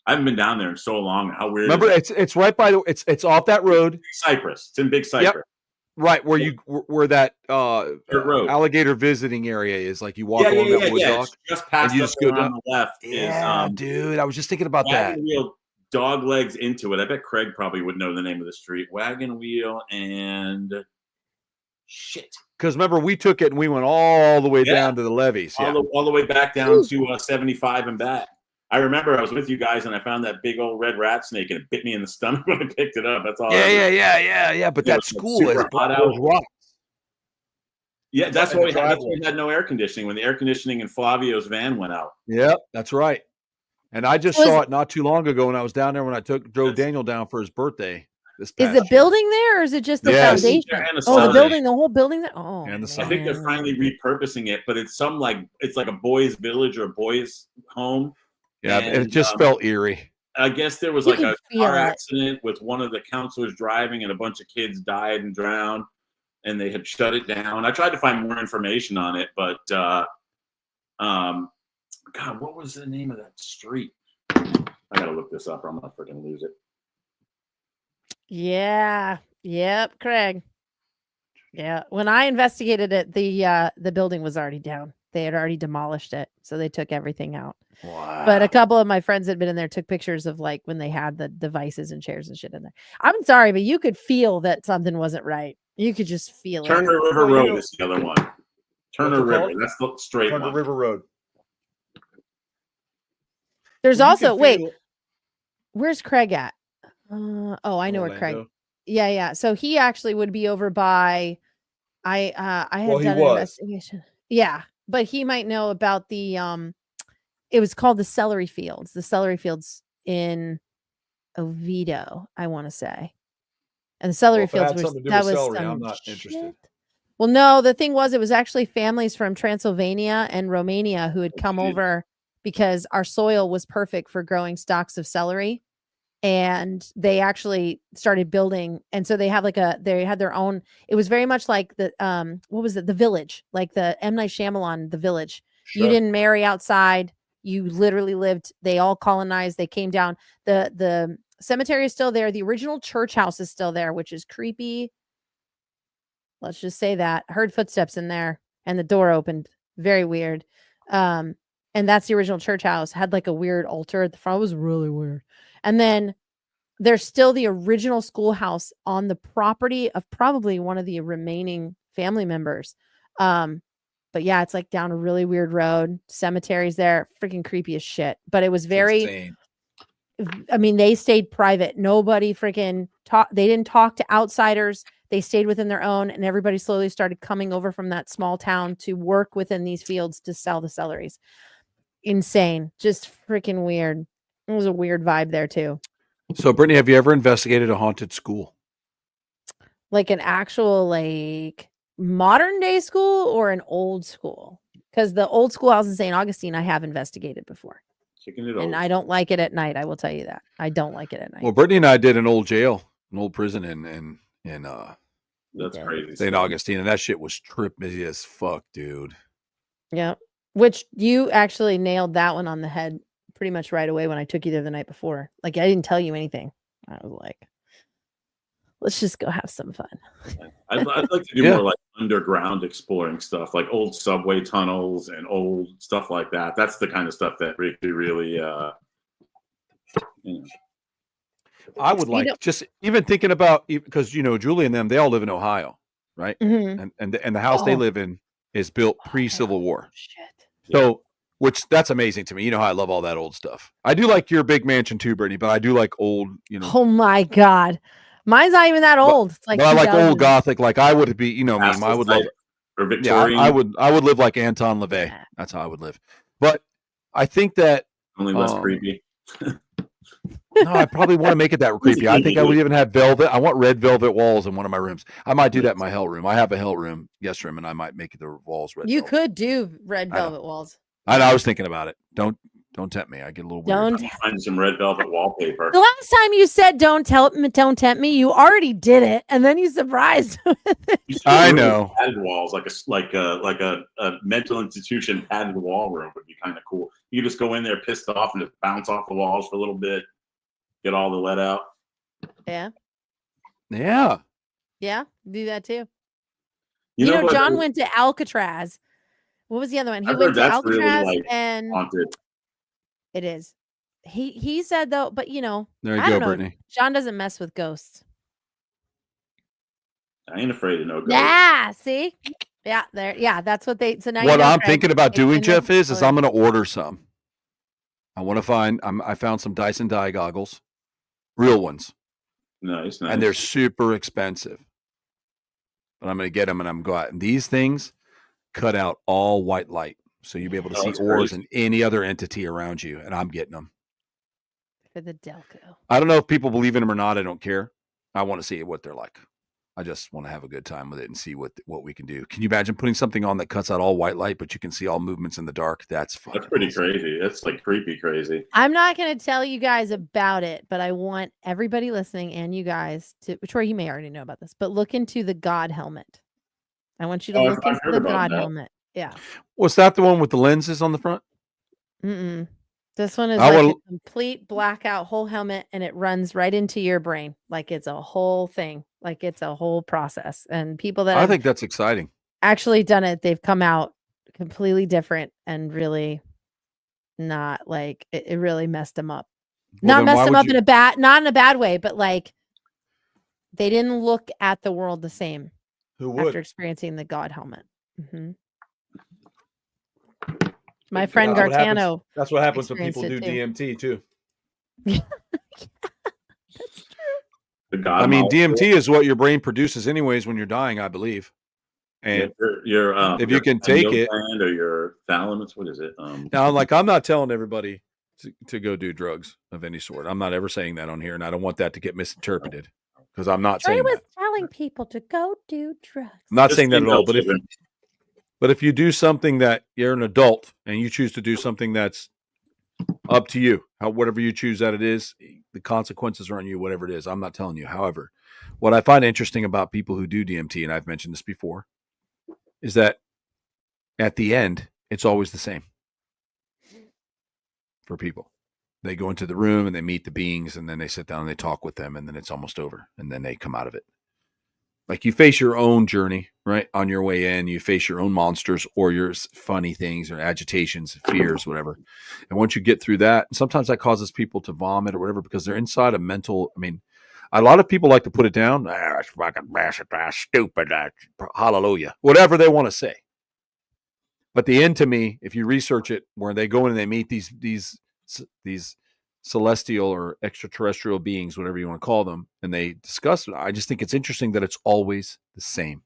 haven't been down there in so long. How weird! Remember, it's right by the. It's off that road. Cypress. It's in Big Cypress. Yep. Right where that road. alligator visiting area is. Like you walk Yeah, along yeah, that yeah, wood yeah. dock. It's just past you us just go on down. the left. Yeah, is, dude. I was just thinking about that. Wagon Wheel, dog legs into it. I bet Craig probably would know the name of the street. Wagon Wheel and shit. Because remember, we took it and we went all the way down to the levees. Yeah. All the way back down to 75 and back. I remember I was with you guys and I found that big old red rat snake and it bit me in the stomach when I picked it up. That's all. Yeah. But that school is hot out. Rocks. Yeah, that's why we had no air conditioning when the air conditioning in Flavio's van went out. Yep, that's right. And I just saw it not too long ago when I was down there when I drove Daniel down for his birthday. Is the building there, or is it just the foundation? The building, the whole building there. Oh, and I think they're finally repurposing it, but it's it's like a boys' village or a boys' home. Yeah, and it just felt eerie. I guess there was like a car accident with one of the counselors driving, and a bunch of kids died and drowned, and they had shut it down. I tried to find more information on it, but God, what was the name of that street? I gotta look this up, or I'm gonna freaking lose it. Yeah. Yep, Craig. Yeah. When I investigated it, the building was already down. They had already demolished it, so they took everything out. Wow. But a couple of my friends had been in there, took pictures of like when they had the devices and chairs and shit in there. I'm sorry, but you could feel that something wasn't right. You could just feel it. Turner River Road is the other one. Turner River. That's the straight one. Turner River Road. There's also where's Craig at? I know where Craig. Yeah. So he actually would be over by. I had done an investigation. Yeah, but he might know about the It was called the celery fields. The celery fields in Oviedo, I want to say. And the celery fields was I'm not interested. Well, no, the thing was, it was actually families from Transylvania and Romania who had come over because our soil was perfect for growing stalks of celery. And they actually started building. And so they had their own, it was very much like the, what was it? The Village, like the M. Night Shyamalan, The Village. Sure. You didn't marry outside. You literally lived, they all colonized. They came down. The cemetery is still there. The original church house is still there, which is creepy. Let's just say that. Heard footsteps in there and the door opened. Very weird. And that's the original church house. Had like a weird altar at the front. It was really weird. And then there's still the original schoolhouse on the property of probably one of the remaining family members. But yeah, it's like down a really weird road. Cemeteries there, freaking creepy as shit. But it was very insane. I mean, they stayed private. Nobody freaking talked. They didn't talk to outsiders. They stayed within their own, and everybody slowly started coming over from that small town to work within these fields to sell the celeries. Insane. Just freaking weird. It was a weird vibe there too. So, Brittany, have you ever investigated a haunted school? Like an actual, like, modern day school or an old school? Because the old schoolhouse in St. Augustine, I have investigated before. And I don't like it at night. I will tell you that. I don't like it at night. Well, Brittany and I did an old jail, an old prison in that's crazy. St. Augustine, and that shit was trippy as fuck, dude. Yeah. Which you actually nailed that one on the head pretty much right away when I took you there the night before. Like, I didn't tell you anything. I was like, let's just go have some fun. I'd like to do more like underground exploring stuff, like old subway tunnels and old stuff like that. That's the kind of stuff that really I would like just even thinking about, because Julie and them, they all live in Ohio, right? Mm-hmm. And the house they live in is built pre-Civil War. Shit. So, which that's amazing to me. You know how I love all that old stuff. I do like your big mansion too, Brittany, but I do like old, Oh my God. Mine's not even that old. It's like, but I like old Gothic. Like I would be, I would love it. or Yeah, Victorian. I would live like Anton LaVey. Yeah. That's how I would live. But I think that Only less creepy. no, I probably want to make it that creepy. I think I would even have velvet. I want red velvet walls in one of my rooms. I might do that in my hell room. I have a hell room, guest room, and I might make the walls red. You velvet. could do red velvet walls. I was thinking about it. Don't tempt me. I get a little weird. Don't find some red velvet wallpaper. The last time you said don't tempt me, you already did it, and then you surprised with it. I know. Padded walls, like a mental institution padded wall room would be kind of cool. You just go in there pissed off and just bounce off the walls for a little bit, get all the lead out. Yeah. Yeah. Do that too. You know John went to Alcatraz. What was the other one? He went to Alcatraz really, and haunted. It is. He said though, but there you I go, don't know. Brittany. John doesn't mess with ghosts. I ain't afraid of no ghosts. Yeah, see? Yeah, there. Yeah, that's what they. So now What I'm Craig, thinking about doing, Jeff, is I'm going going to order some. I want to find. I found some Dyson dye goggles, real ones. Nice. And they're super expensive. But I'm going to get them and I'm going to go out. And these things cut out all white light. So you'll be able to see ores and any other entity around you. And I'm getting them. For the Delco. I don't know if people believe in them or not. I don't care. I want to see what they're like. I just want to have a good time with it and see what we can do. Can you imagine putting something on that cuts out all white light, but you can see all movements in the dark? That's fun. That's pretty crazy. That's like creepy crazy. I'm not going to tell you guys about it, but I want everybody listening and you guys to, Troy, you may already know about this, but look into the God helmet. I want you to look into the God helmet. Yeah. Was that the one with the lenses on the front? This one is like a complete blackout whole helmet, and it runs right into your brain. Like it's a whole thing. Like it's a whole process. And people that I think that's exciting. Actually done it, they've come out completely different and really not like it really messed them up. Well, not messed them up not in a bad way, but like they didn't look at the world the same. Who would? After experiencing the God helmet. My friend Gartano. That's what happens when people do DMT too. That's true. I mean, DMT is what your brain produces anyways when you're dying, I believe. And if you can take it, or your thalamus, what is it? Now, I'm not telling everybody to go do drugs of any sort. I'm not ever saying that on here, and I don't want that to get misinterpreted because I'm not saying that. Telling people to go do drugs. I'm not saying that at all. But if you do something that you're an adult and you choose to do something that's up to you, whatever you choose that it is, the consequences are on you, whatever it is. I'm not telling you. However, what I find interesting about people who do DMT, and I've mentioned this before, is that at the end, it's always the same for people. They go into the room and they meet the beings, and then they sit down and they talk with them, and then it's almost over, and then they come out of it. Like you face your own journey, right? On your way in, you face your own monsters or your funny things or agitations, fears, whatever. And once you get through that, sometimes that causes people to vomit or whatever because they're inside a mental. I mean, a lot of people like to put it down. That's fucking that's stupid. That's hallelujah. Whatever they want to say. But the end to me, if you research it, where they go in and they meet these celestial or extraterrestrial beings, whatever you want to call them, and they discuss it. I just think it's interesting that it's always the same.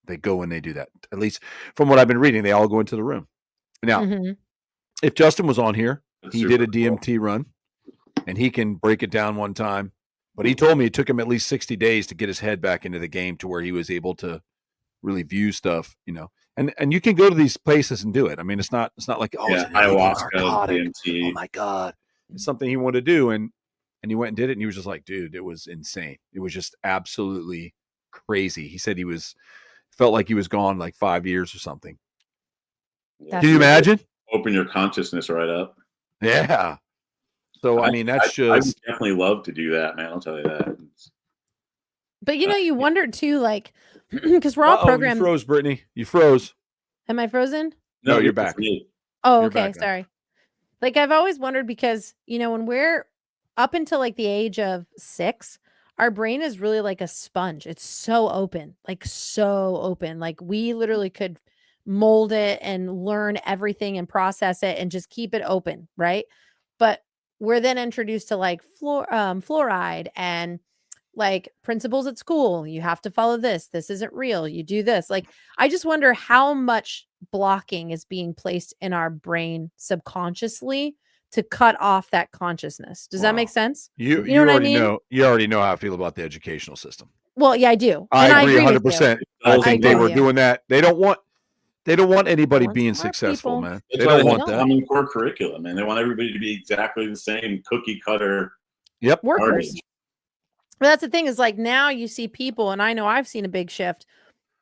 They go and they do that. At least from what I've been reading, they all go into the room. Now, if Justin was on here, he did a DMT run, and he can break it down one time. But he told me it took him at least 60 days to get his head back into the game to where he was able to really view stuff, And you can go to these places and do it. I mean, it's not like ayahuasca, DMT. Oh my God. It's something he wanted to do, and he went and did it, and he was just like, dude, it was insane. It was just absolutely crazy. He said felt like he was gone like 5 years or something. Can you imagine? Open your consciousness right up. Yeah. So I mean, that's I would definitely love to do that, man. I'll tell you that. But you wonder too, like, because we're all programmed. You froze, Brittany. You froze. Am I frozen? No, you're back. Oh, okay. Sorry. Like I've always wondered because, when we're up until like the age of 6, our brain is really like a sponge. It's so open, like so open. Like we literally could mold it and learn everything and process it and just keep it open. Right. But we're then introduced to like fluoride and like principles at school. You have to follow this. This isn't real. You do this. Like, I just wonder how much blocking is being placed in our brain subconsciously to cut off that consciousness. Does that make Wow. sense? You You know what I already mean? know. You already know how I feel about the educational system. Well, yeah, I do. I And I agree agree with you. 100%. I I think agree they with were you. doing that. They don't want anybody want being smart successful, people. man. That's They why don't they want have that. Common Core curriculum, and they want everybody to be exactly the same cookie cutter Yep. Workers. garbage. But that's the thing, is like, now you see people, and I know I've seen a big shift.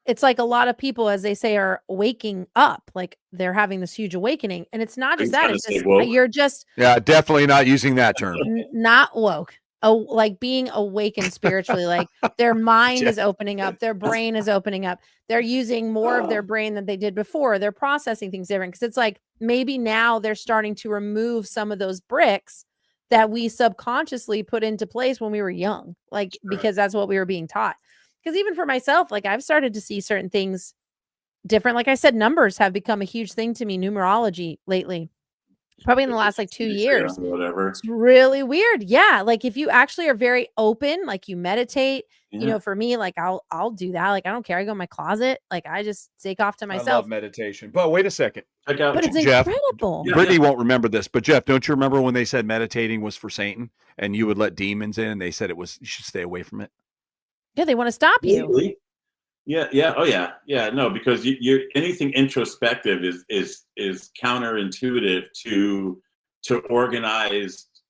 It's like a lot of people, as they say, are waking up, like they're having this huge awakening. And it's not Are you just that, trying it's to say just woke? you're just Yeah, definitely not using that term. not woke. Oh, like being awakened spiritually, like their mind Yeah. is opening up, their brain is opening up. They're using more of their brain than they did before. They're processing things different, because it's like maybe now they're starting to remove some of those bricks that we subconsciously put into place when we were young, like because that's what we were being taught. Because even for myself, like I've started to see certain things different. Like I said, numbers have become a huge thing to me, numerology lately, probably in the last like 2 years. Or whatever. It's really weird. Yeah. Like if you actually are very open, like you meditate, you Yeah. know, for me, like I'll do that. Like I don't care. I go in my closet. Like I just take off to I myself. love meditation. But wait a second. Check out But it's Jeff, incredible. Yeah. Brittany won't remember this, but Jeff, don't you remember when they said meditating was for Satan and you would let demons in, and they said you should stay away from it? Yeah, they want to stop you. Legally. Yeah. Oh yeah. No, because you anything introspective is counterintuitive to organized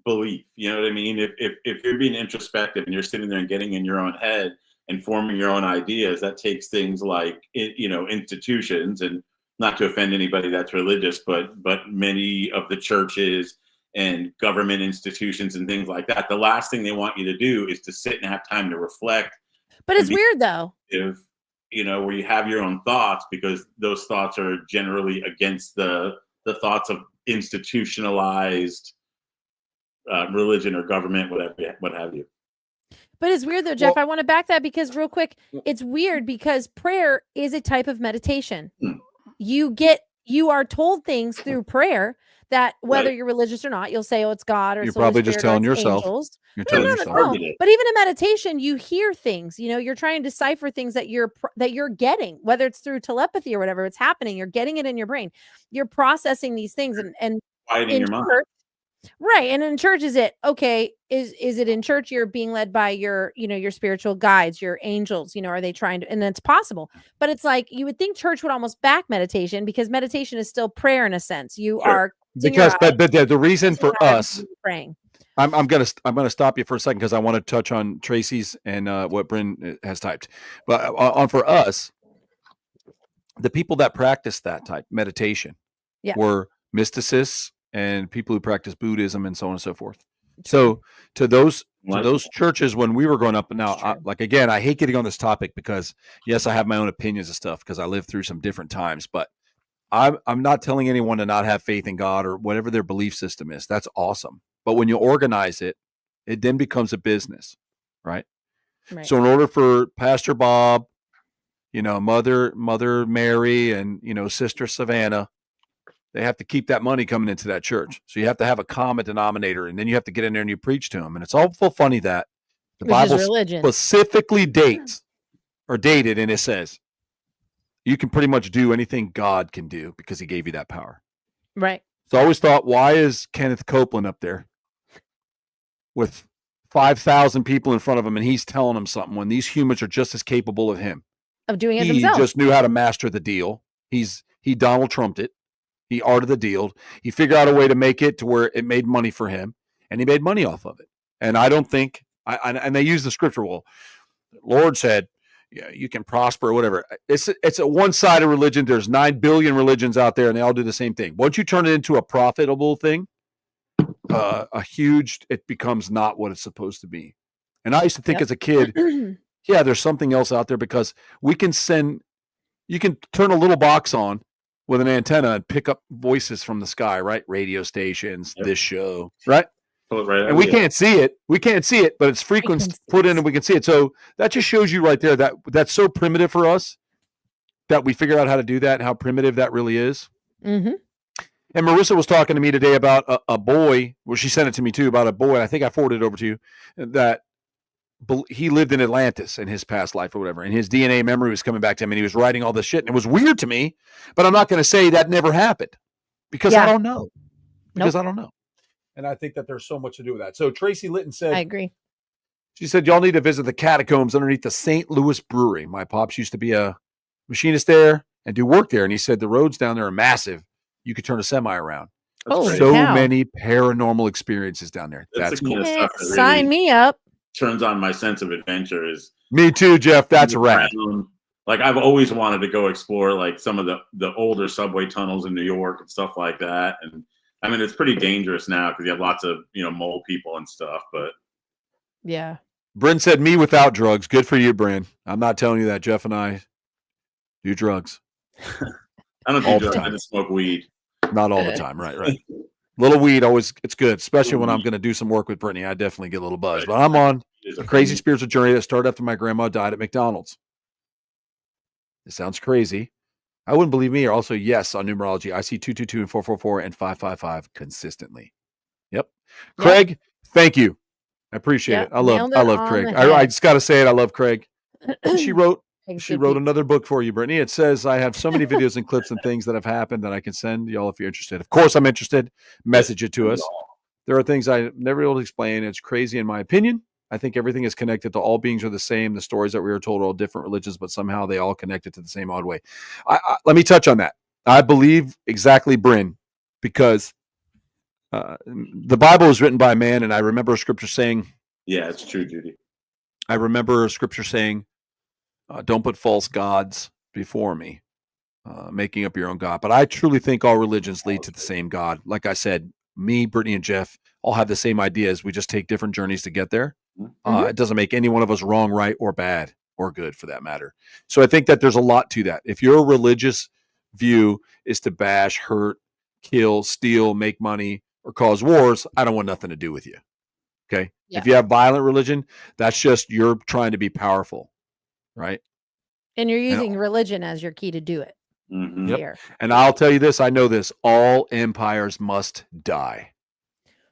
belief. You know what I mean? If you're being introspective and you're sitting there and getting in your own head and forming your own ideas, that takes things like institutions, and not to offend anybody that's religious, but many of the churches and government institutions and things like that, the last thing they want you to do is to sit and have time to reflect. But it's weird though. If where you have your own thoughts, because those thoughts are generally against the thoughts of institutionalized religion or government, what have you. But it's weird though, Jeff. Well- I want to back that, because real quick, it's weird because prayer is a type of meditation. You are told things through prayer that whether Right. you're religious or not, you'll say, oh, it's God, or You're it's the Holy probably just Spirit, or telling it's yourself. angels. You're No, telling no, yourself. no. Target it. But even in meditation, you hear things, you're trying to decipher things that you're getting, whether it's through telepathy or whatever, it's happening. You're getting it in your brain. You're processing these things, and Quieting in your mind. church, right. And in church, is it okay? Is it in church you're being led by your, your spiritual guides, your angels, are they trying to, and it's possible, but it's like, you would think church would almost back meditation, because meditation is still prayer in a sense. You Sure. are Because but the reason for us, praying. I'm gonna stop you for a second, because I want to touch on Tracy's and what Bryn has typed. But on for us, the people that practice that type meditation were mysticists and people who practice Buddhism and so on and so forth. So to those churches when we were growing up, now again, I hate getting on this topic, because yes, I have my own opinions and stuff, because I lived through some different times, but I'm not telling anyone to not have faith in God or whatever their belief system is. That's awesome. But when you organize it, it then becomes a business, right? So in order for Pastor Bob, Mother Mary, and Sister Savannah, they have to keep that money coming into that church. So you have to have a common denominator, and then you have to get in there and you preach to them. And it's all funny that the Bible specifically dates or dated, and it says you can pretty much do anything God can do because he gave you that power. Right. So I always thought, why is Kenneth Copeland up there with 5,000 people in front of him and he's telling them something when these humans are just as capable of him? Of doing it He themselves. just knew how to master the deal. He Donald Trumped it. He arted the deal. He figured out a way to make it to where it made money for him, and he made money off of it. And I don't think, and they use the scripture, well, the Lord said, yeah, you can prosper or whatever. It's a one-sided religion. There's 9 billion religions out there, and they all do the same thing. Once you turn it into a profitable thing, it becomes not what it's supposed to be. And I used to think as a kid, yeah, there's something else out there, because you can turn a little box on with an antenna and pick up voices from the sky, right? Radio stations, this show, right? And we can't see it. We can't see it, but it's frequency put in and we can see it. So that just shows you right there that that's so primitive for us that we figure out how to do that and how primitive that really is. Mm-hmm. And Marissa was talking to me today about a boy. Well, she sent it to me too, about a boy. I think I forwarded it over to you, that he lived in Atlantis in his past life or whatever, and his DNA memory was coming back to him, and he was writing all this shit, and it was weird to me. But I'm not going to say that never happened because I don't know. Because I don't know. And I think that there's so much to do with that. So Tracy Litton said, I agree. She said, y'all need to visit the catacombs underneath the St. Louis Brewery. My pops used to be a machinist there and do work there. And he said the roads down there are massive. You could turn a semi around. So many paranormal experiences down there. That's cool. Kind of stuff that Sign really me up. turns on my sense of adventure. Is me too, Jeff. That's rad. Like I've always wanted to go explore like some of the older subway tunnels in New York and stuff like that. And I mean, it's pretty dangerous now because you have lots of, mole people and stuff, but yeah. Bryn said, me without drugs. Good for you, Bryn. I'm not telling you that. Jeff and I do drugs. I don't do drugs. I just smoke weed. Not all the time. Right. Little weed, always, it's good, especially when I'm going to do some work with Brittany. I definitely get a little buzz. But I'm on a crazy spiritual journey that started after my grandma died at McDonald's. It sounds crazy. I wouldn't believe me. Or also, yes, on numerology, I see 222 and 444 and 555 consistently. Yep. Craig, thank you. I appreciate it. I love Craig. I just got to say it. I love Craig. She wrote another book for you, Brittany. It says, I have so many videos and clips and things that have happened that I can send y'all if you're interested. Of course, I'm interested. Message it to us. There are things I never able to explain. It's crazy in my opinion. I think everything is connected to all beings are the same. The stories that we were told are all different religions, but somehow they all connected to the same odd way. Let me touch on that. I believe exactly, Bryn, because the Bible was written by a man, and I remember a scripture saying, yeah, it's true, Judy. I remember a scripture saying, don't put false gods before me, making up your own God. But I truly think all religions lead to the same God. Like I said, me, Brittany, and Jeff all have the same ideas. We just take different journeys to get there. It doesn't make any one of us wrong, right, or bad, or good for that matter. So I think that there's a lot to that. If your religious view is to bash, hurt, kill, steal, make money, or cause wars, I don't want nothing to do with you. Okay. Yeah. If you have violent religion, that's just you're trying to be powerful, right? And you're using religion as your key to do it. Mm-hmm. Yep. And I'll tell you this, I know this, all empires must die.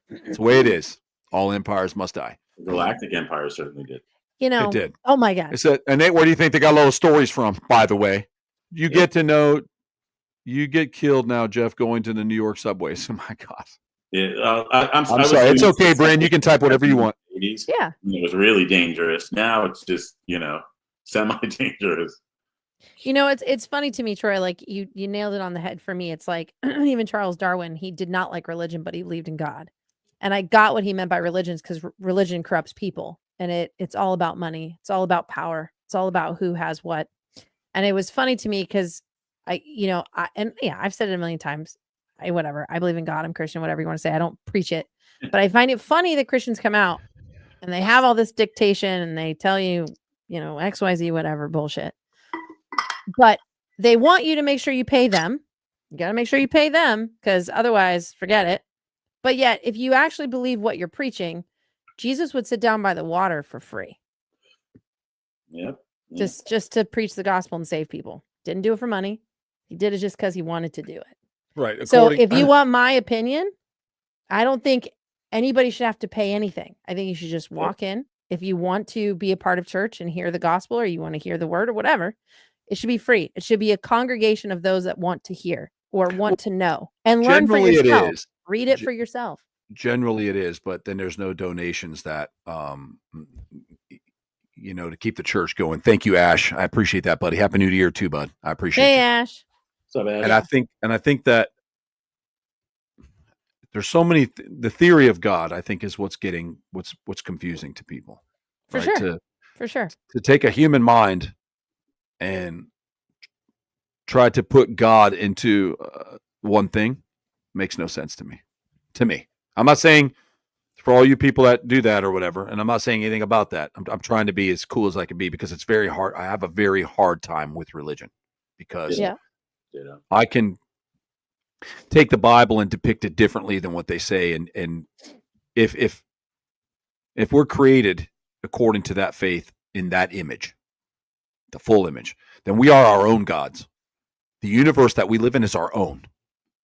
It's the way it is. All empires must die. The Galactic Empire certainly did. It did. Oh my God. And where do you think they got a lot of stories from, by the way? You get to know, you get killed now, Jeff, going to the New York subways. Oh my God. Yeah, I'm sorry. It's okay, Brand. You can type whatever you want. 80s. Yeah. It was really dangerous. Now it's just, semi-dangerous. It's funny to me, Troy, like you nailed it on the head for me. It's like even Charles Darwin, he did not like religion, but he believed in God. And I got what he meant by religions because religion corrupts people. And it's all about money. It's all about power. It's all about who has what. And it was funny to me because I've said it a million times. I believe in God. I'm Christian, whatever you want to say. I don't preach it, but I find it funny that Christians come out and they have all this dictation and they tell you, X, Y, Z, whatever bullshit, but they want you to make sure you pay them. You got to make sure you pay them because otherwise forget it. But yet, if you actually believe what you're preaching, Jesus would sit down by the water for free. Yep. Just to preach the gospel and save people. Didn't do it for money. He did it just because he wanted to do it. Right. So if you want my opinion, I don't think anybody should have to pay anything. I think you should just walk in. If you want to be a part of church and hear the gospel or you want to hear the word or whatever, it should be free. It should be a congregation of those that want to hear or want to know and learn for yourself. Read it for yourself. Generally it is, but then there's no donations that, to keep the church going. Thank you, Ash. I appreciate that, buddy. Happy New Year too, bud. I appreciate it. Hey, Ash. So bad. And I think that there's so many. The theory of God, I think, is what's confusing to people. For right? sure. To take a human mind and try to put God into one thing makes no sense to me. I'm not saying for all you people that do that or whatever, and I'm not saying anything about that. I'm trying to be as cool as I can be because it's very hard. I have a very hard time with religion because I can take the Bible and depict it differently than what they say. And if we're created according to that faith in that image, the full image, then we are our own gods. The universe that we live in is our own,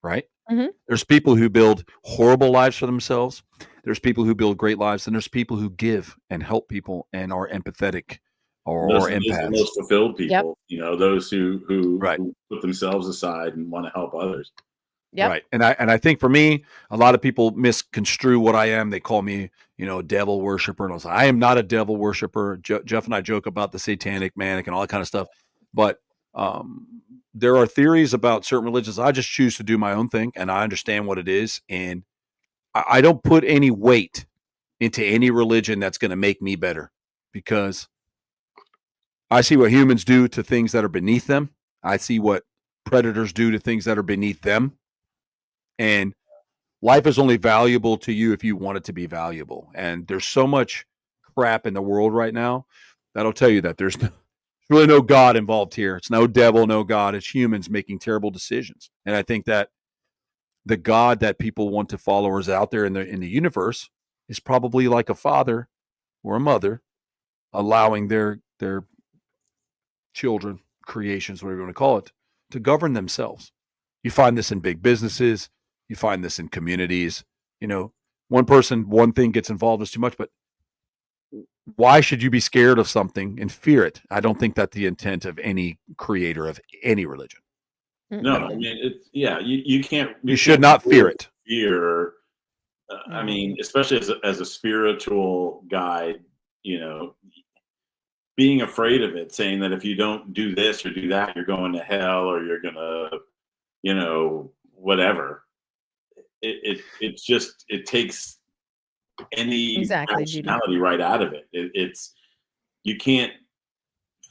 right? Mhm. There's people who build horrible lives for themselves. There's people who build great lives, and there's people who give and help people and are empathetic or Those are the empaths. most fulfilled Yep. people, those who Right. put themselves aside and want to help others. Yep. Right. And I think for me, a lot of people misconstrue what I am. They call me, a devil worshiper. And I am not a devil worshiper. Jeff and I joke about the satanic, manic, and all that kind of stuff. But there are theories about certain religions. I just choose to do my own thing, and I understand what it is. And I don't put any weight into any religion that's going to make me better, because I see what humans do to things that are beneath them. I see what predators do to things that are beneath them. And life is only valuable to you if you want it to be valuable. And there's so much crap in the world right now that'll tell you that there's really no God involved here. It's no devil, no God. It's humans making terrible decisions. And I think that the God that people want to follow is out there in the universe is probably like a father or a mother allowing their children, creations, whatever you want to call it, to govern themselves. You find this in big businesses. You find this in communities. One person, one thing gets involved is too much, but why should you be scared of something and fear it? I don't think that's the intent of any creator of any religion. No, I mean, you can't. You should not fear it. Fear. I mean, especially as a spiritual guide, being afraid of it, saying that if you don't do this or do that, you're going to hell, or you're gonna, whatever. It takes any rationality right out of it. It's you can't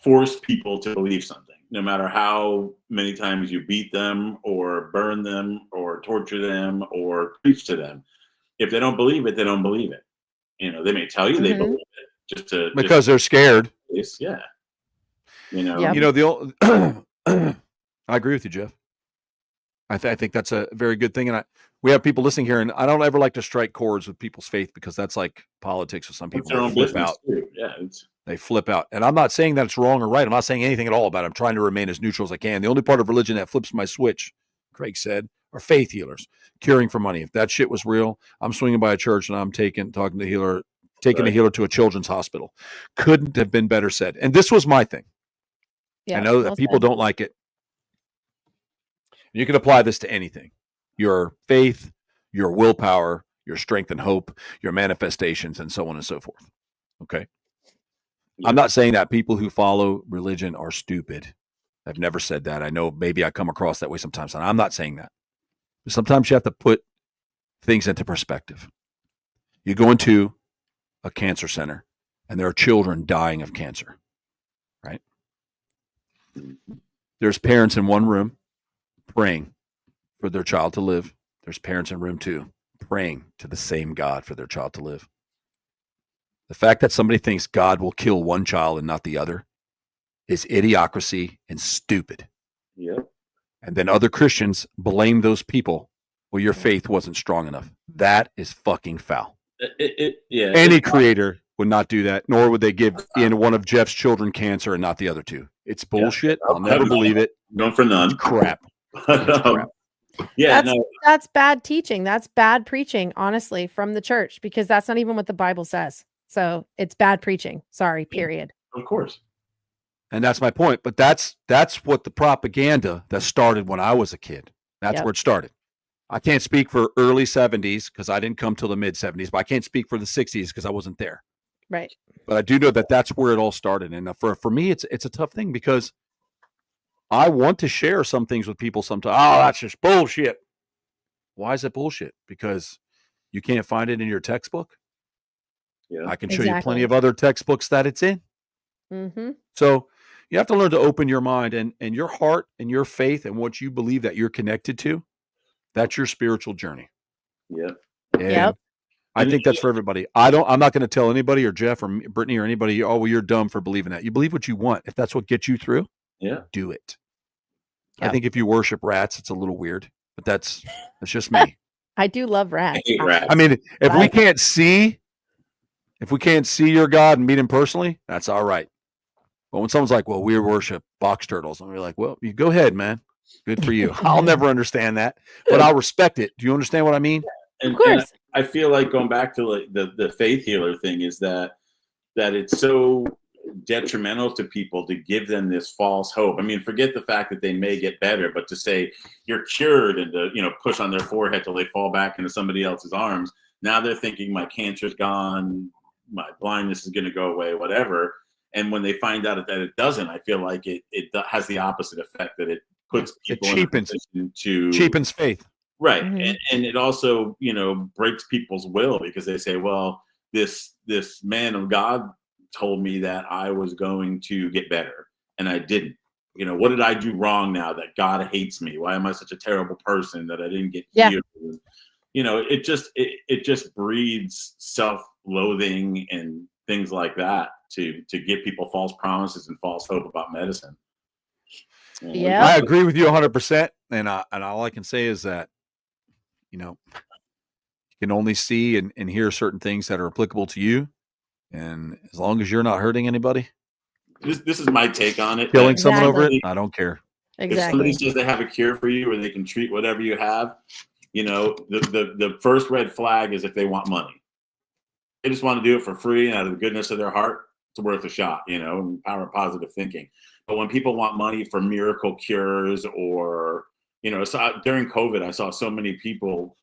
force people to believe something, no matter how many times you beat them or burn them or torture them or preach to them. If they don't believe it, they don't believe it. They may tell you they believe it because they're scared. Yeah. I agree with you, Jeff. I think that's a very good thing. And we have people listening here, and I don't ever like to strike chords with people's faith, because that's like politics with some people. Their own flip out. Too. Yeah, they flip out. And I'm not saying that it's wrong or right. I'm not saying anything at all about it. I'm trying to remain as neutral as I can. The only part of religion that flips my switch, Craig said, are faith healers, curing for money. If that shit was real, I'm swinging by a church and I'm taking the healer to a children's hospital. Couldn't have been better said. And this was my thing. Yeah, I know that people don't like it. You can apply this to anything: your faith, your willpower, your strength and hope, your manifestations, and so on and so forth. Okay. Yeah. I'm not saying that people who follow religion are stupid. I've never said that. I know maybe I come across that way sometimes, and I'm not saying that. But sometimes you have to put things into perspective. You go into a cancer center, and there are children dying of cancer, right? There's parents in one room praying for their child to live. There's parents in room 2 praying to the same God for their child to live. The fact that somebody thinks God will kill one child and not the other is idiocracy and stupid. Yep. And then other Christians blame those people. Well, your faith wasn't strong enough. That is fucking foul. Any creator would not do that, nor would they give one of Jeff's children cancer and not the other two. It's bullshit. Yeah. I'll never believe it. Going for none. It's crap. It's crap. Yeah, that's bad teaching. That's bad preaching, honestly, from the church, because that's not even what the Bible says. So it's bad preaching. Sorry, period. Of course. And that's my point. But that's what the propaganda that started when I was a kid. That's where it started. I can't speak for early 70s because I didn't come till the mid 70s, but I can't speak for the 60s because I wasn't there. Right. But I do know that that's where it all started. And for me, it's a tough thing because I want to share some things with people sometimes. Oh, that's just bullshit. Why is it bullshit? Because you can't find it in your textbook. Yeah, I can show you plenty of other textbooks that it's in. Mm-hmm. So you have to learn to open your mind and your heart and your faith and what you believe that you're connected to. That's your spiritual journey. Yeah. And I think that's for everybody. I'm not going to tell anybody or Jeff or Brittany or anybody, oh, well, you're dumb for believing that. You believe what you want. If that's what gets you through, do it. Yep. I think if you worship rats, it's a little weird, but that's just me. I do love rats. I hate rats. I mean, if we can't see your God and meet him personally, that's all right. But when someone's like, well, we worship box turtles, and we're like, well, you go ahead, man. Good for you. I'll never understand that, but I'll respect it. Do you understand what I mean? And, Of course. I feel like going back to like the faith healer thing is that it's so detrimental to people to give them this false hope. I mean, forget the fact that they may get better, but to say you're cured and to, push on their forehead till they fall back into somebody else's arms. Now they're thinking my cancer's gone, my blindness is going to go away, whatever. And when they find out that it doesn't, I feel like it has the opposite effect, that it puts people in a position to cheapens faith. Right. And it also, breaks people's will, because they say, well, this man of God told me that I was going to get better and I didn't. What did I do wrong now that God hates me? Why am I such a terrible person that I didn't get healed? It just breeds self-loathing and things like that to give people false promises and false hope about medicine. Yeah, I agree with you 100%. And all I can say is that, you can only see and hear certain things that are applicable to you. And as long as you're not hurting anybody, this is my take on it. Killing someone over it, I don't care. If somebody says they have a cure for you or they can treat whatever you have, the first red flag is if they want money. They just want to do it for free and out of the goodness of their heart. It's worth a shot, and power of positive thinking. But when people want money for miracle cures or, so during COVID, I saw so many people,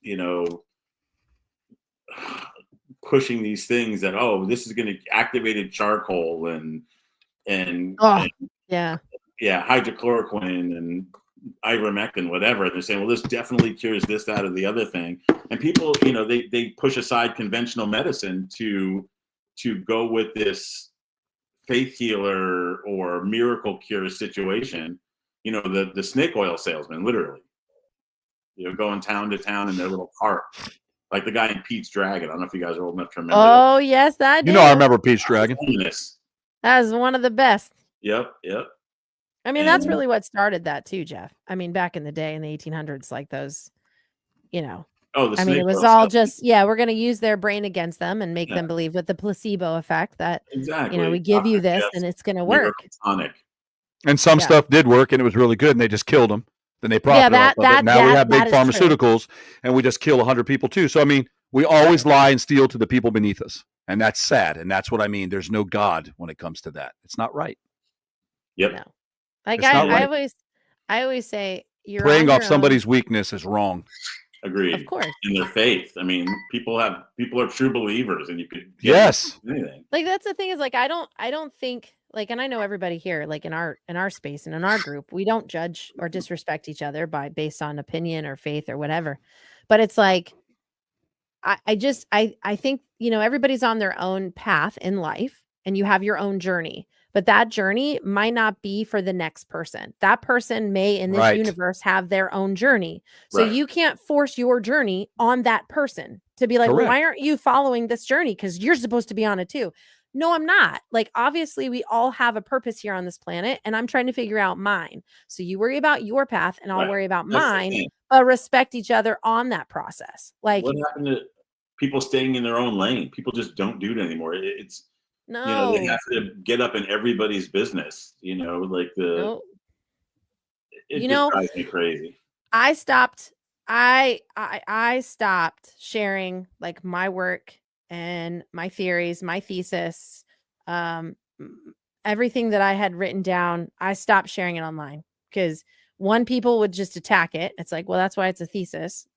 pushing these things that, this is going to activated charcoal and hydrochloroquine and ivermectin, whatever. They're saying, well, this definitely cures this, that, or the other thing. And people, they push aside conventional medicine to go with this faith healer or miracle cure situation. The snake oil salesman, literally, going town to town in their little cart. Like the guy in Pete's Dragon. I don't know if you guys are old enough to remember. Oh, yes, I do. I remember Pete's Dragon. That was one of the best. Yep. I mean, that's really what started that too, Jeff. I mean, back in the day in the 1800s, like those, it was all just, we're going to use their brain against them and make them believe with the placebo effect that, we give you this and it's going to work. And some stuff did work and it was really good and they just killed them. Then they profited off of it. Now we have big pharmaceuticals and we just kill 100 people too. So, I mean, we always lie and steal to the people beneath us. And that's sad. And that's what I mean. There's no God when it comes to that. It's not right. Yep. No. Like I always say, you're preying off somebody's weakness is wrong. Agreed. Of course. In their faith. I mean, people are true believers and you could anything. Like that's the thing is like I don't think like, and I know everybody here, like in our space and in our group, we don't judge or disrespect each other based on opinion or faith or whatever. But it's like I think, everybody's on their own path in life and you have your own journey. But that journey might not be for the next person. That person may in this universe have their own journey. So you can't force your journey on that person to be like, well, why aren't you following this journey? Because you're supposed to be on it too. No, I'm not. Like, obviously, we all have a purpose here on this planet, and I'm trying to figure out mine. So you worry about your path, and I'll worry about mine, but respect each other on that process. Like, what happened to people staying in their own lane? People just don't do it anymore. It's no, they have to get up in everybody's business. Like the it just drives me crazy. I stopped. I stopped sharing like my work and my theories, my thesis, everything that I had written down. I stopped sharing it online because one, people would just attack it. It's like, well, that's why it's a thesis.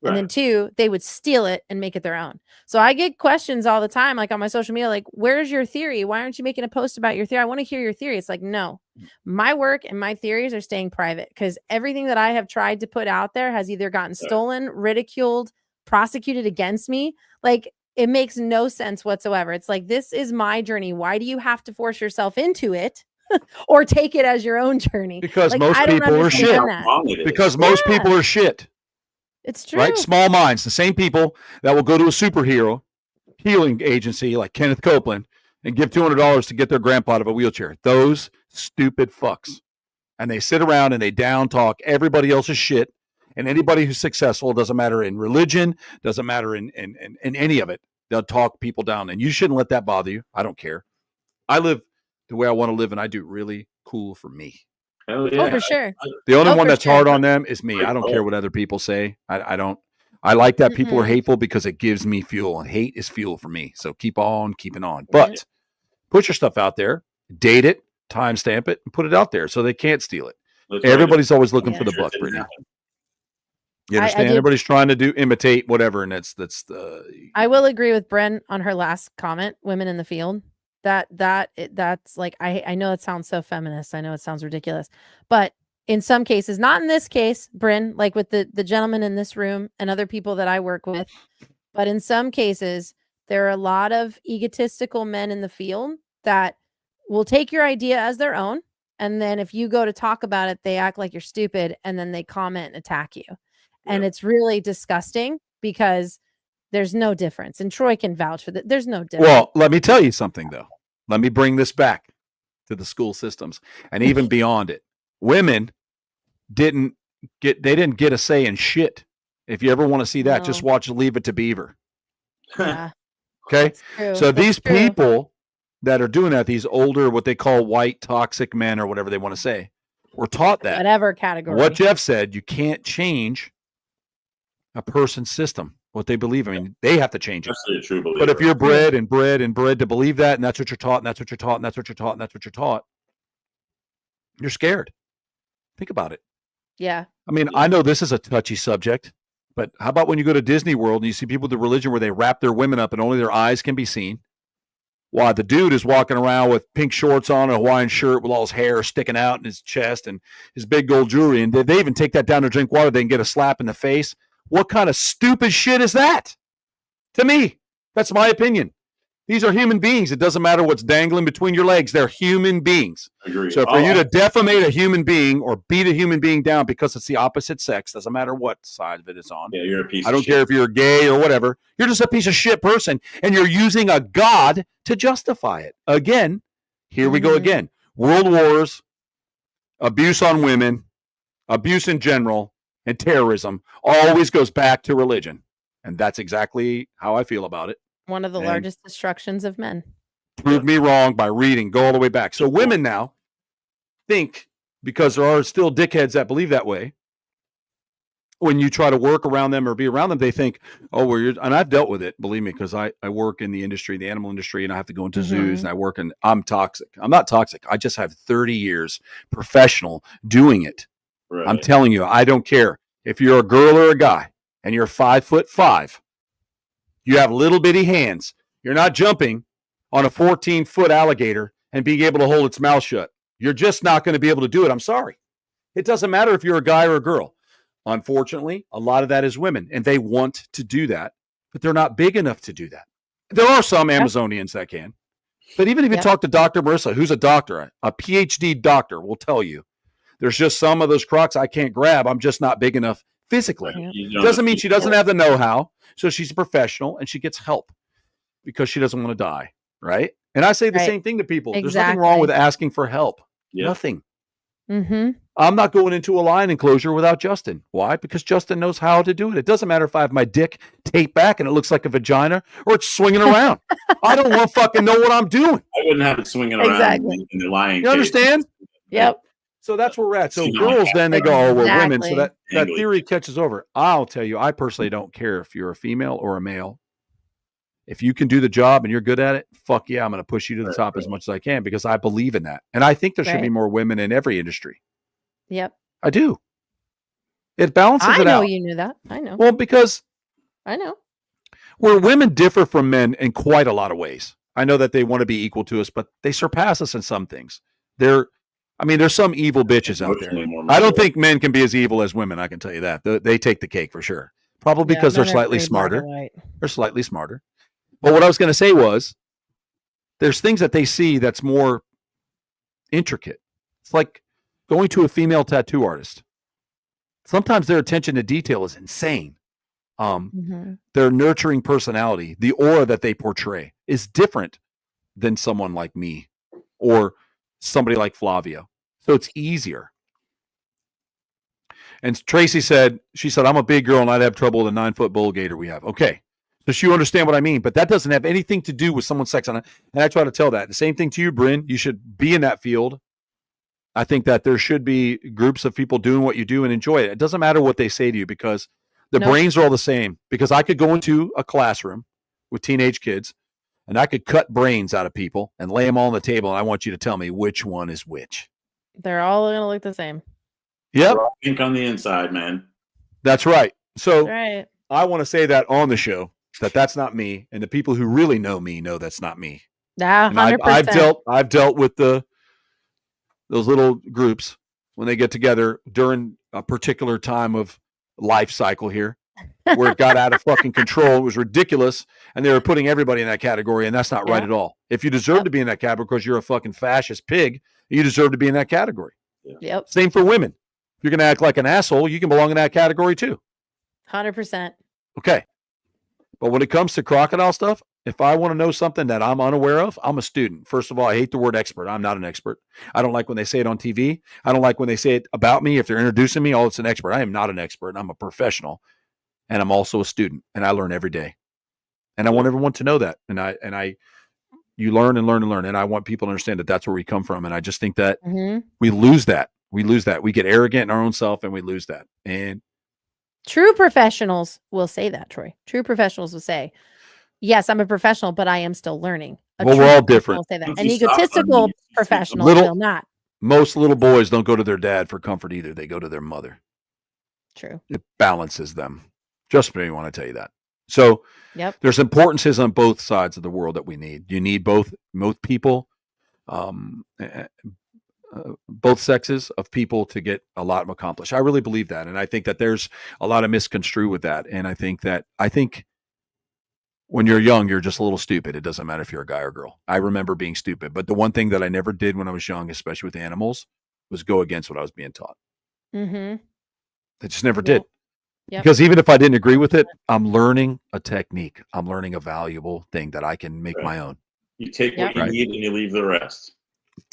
And then two, they would steal it and make it their own. So I get questions all the time, like on my social media, like, where's your theory? Why aren't you making a post about your theory? I want to hear your theory. It's like, no, my work and my theories are staying private because everything that I have tried to put out there has either gotten stolen, ridiculed, prosecuted against me. Like, it makes no sense whatsoever. It's like, this is my journey. Why do you have to force yourself into it or take it as your own journey? Because like, most people are shit. Because most people are shit. It's true. Right? Small minds. The same people that will go to a superhero healing agency like Kenneth Copeland and give $200 to get their grandpa out of a wheelchair. Those stupid fucks. And they sit around and they down talk everybody else's shit. And anybody who's successful, doesn't matter in religion, doesn't matter in any of it, they'll talk people down. And you shouldn't let that bother you. I don't care. I live the way I want to live and I do really cool for me. Hell yeah. Oh, for sure. The only one for that's sure. hard on them is me. I don't care what other people say. I don't. I like that people are hateful because it gives me fuel, and hate is fuel for me. So keep on keeping on. But put your stuff out there, date it, timestamp it, and put it out there so they can't steal it. That's right. Everybody's always looking for the Sure buck, didn't Brittany. happen. You I understand? do. Everybody's trying to imitate whatever, and that's the. I will agree with Bren on her last comment, women in the field. That's like, I know it sounds so feminist. I know it sounds ridiculous, but in some cases, not in this case, Bryn, like with the gentleman in this room and other people that I work with, but in some cases, there are a lot of egotistical men in the field that will take your idea as their own. And then if you go to talk about it, they act like you're stupid and then they comment and attack you. And it's really disgusting because there's no difference. And Troy can vouch for that. There's no difference. Well, let me tell you something, though. Let me bring this back to the school systems and even beyond it. Women didn't get a say in shit. If you ever want to see that, just watch Leave It to Beaver. Yeah, okay. So these true. people that are doing that, these older, what they call white toxic men or whatever they want to say, were taught that. Whatever category. What Jeff said, you can't change a person's system, what they believe. I mean, they have to change it. That's a true believer. But if you're bred to believe that, and that's what you're taught, and that's what you're taught, and that's what you're taught, and that's what you're taught, you're scared. Think about it. Yeah. I mean, I know this is a touchy subject, but how about when you go to Disney World and you see people with the religion where they wrap their women up and only their eyes can be seen? While the dude is walking around with pink shorts on, a Hawaiian shirt with all his hair sticking out in his chest and his big gold jewelry. And they even take that down to drink water. They can get a slap in the face. What kind of stupid shit is that? To me, that's my opinion. These are human beings. It doesn't matter what's dangling between your legs. They're human beings. Agreed. So for you to defamate a human being or beat a human being down because it's the opposite sex, doesn't matter what side of it it's on. Yeah, you're a piece of I don't shit. care if you're gay or whatever. You're just a piece of shit person, and you're using a god to justify it. Again, here we go again. World wars, abuse on women, abuse in general, and terrorism always goes back to religion. And that's exactly how I feel about it. One of the largest destructions of men. Prove me wrong by reading. Go all the way back. So women now think, because there are still dickheads that believe that way, when you try to work around them or be around them, they think, oh, and I've dealt with it, believe me, because I work in the industry, the animal industry, and I have to go into zoos, and I'm toxic. I'm not toxic. I just have 30 years professional doing it. Right. I'm telling you, I don't care. If you're a girl or a guy and you're 5'5", you have little bitty hands. You're not jumping on a 14-foot alligator and being able to hold its mouth shut. You're just not going to be able to do it. I'm sorry. It doesn't matter if you're a guy or a girl. Unfortunately, a lot of that is women, and they want to do that, but they're not big enough to do that. There are some Amazonians that can. But even if you talk to Dr. Marissa, who's a doctor, a PhD doctor, will tell you, there's just some of those crocs I can't grab. I'm just not big enough physically. Doesn't mean she doesn't have the know-how. So she's a professional and she gets help because she doesn't want to die. Right. And I say the same thing to people. There's nothing wrong with asking for help. Nothing. I'm not going into a lion enclosure without Justin. Why? Because Justin knows how to do it. It doesn't matter if I have my dick taped back and it looks like a vagina or it's swinging around. I don't want to fucking know what I'm doing. I wouldn't have it swinging around in the lion cage. You understand? Yep. So that's where we're at. So girls, then they go, oh, we're women. So that theory catches over. I'll tell you, I personally don't care if you're a female or a male. If you can do the job and you're good at it, fuck yeah, I'm going to push you to the top as much as I can because I believe in that. And I think there should be more women in every industry. Yep. I do. It balances it out. I know you knew that. I know. Well, because I know. Where women differ from men in quite a lot of ways. I know that they want to be equal to us, but they surpass us in some things. There's some evil bitches out there. I don't think men can be as evil as women. I can tell you that. They take the cake for sure. Probably because they're slightly smarter. They're slightly smarter. But what I was going to say was there's things that they see that's more intricate. It's like going to a female tattoo artist. Sometimes their attention to detail is insane. Their nurturing personality, the aura that they portray is different than someone like me or somebody like Flavio. So it's easier. And Tracy said, I'm a big girl and I'd have trouble with a 9-foot bull gator we have. Okay. So you understand what I mean, but that doesn't have anything to do with someone's sex on it. And I try to tell that. The same thing to you, Bryn. You should be in that field. I think that there should be groups of people doing what you do and enjoy it. It doesn't matter what they say to you because the Nope. brains are all the same. Because I could go into a classroom with teenage kids and I could cut brains out of people and lay them all on the table. And I want you to tell me which one is which. They're all gonna look the same. Yep. We're all pink on the inside, man. That's right. So Right. I want to say that on the show that that's not me. And the people who really know me know that's not me. Yeah, And 100%. I've dealt with those little groups when they get together during a particular time of life cycle here where it got out of fucking control. It was ridiculous. And they were putting everybody in that category. And that's not right Yeah. at all. If you deserve Yep. to be in that category because you're a fucking fascist pig, you deserve to be in that category. Yep. Same for women. If you're going to act like an asshole, you can belong in that category too. 100%. Okay. But when it comes to crocodile stuff, if I want to know something that I'm unaware of, I'm a student. First of all, I hate the word expert. I'm not an expert. I don't like when they say it on TV. I don't like when they say it about me. If they're introducing me, oh, it's an expert. I am not an expert. I'm a professional. And I'm also a student. And I learn every day. And I want everyone to know that. You learn and learn and learn. And I want people to understand that that's where we come from. And I just think that we lose that. We lose that. We get arrogant in our own self and we lose that. And true professionals will say that, Troy. True professionals will say, yes, I'm a professional, but I am still learning. Well, true we're all professional different. will say that. If An you stop egotistical learning, you see professional little- will not. most little boys don't go to their dad for comfort either. They go to their mother. True. It balances them. Just me want to tell you that. So Yep. there's importances on both sides of the world that we need. You need both people, both sexes of people to get a lot accomplished. I really believe that. And I think that there's a lot of misconstrue with that. And I think when you're young, you're just a little stupid. It doesn't matter if you're a guy or girl. I remember being stupid. But the one thing that I never did when I was young, especially with animals, was go against what I was being taught. Mm-hmm. I just never did. Yep. Because even if I didn't agree with it, I'm learning a technique. I'm learning a valuable thing that I can make my own. You take what you Right. need and you leave the rest.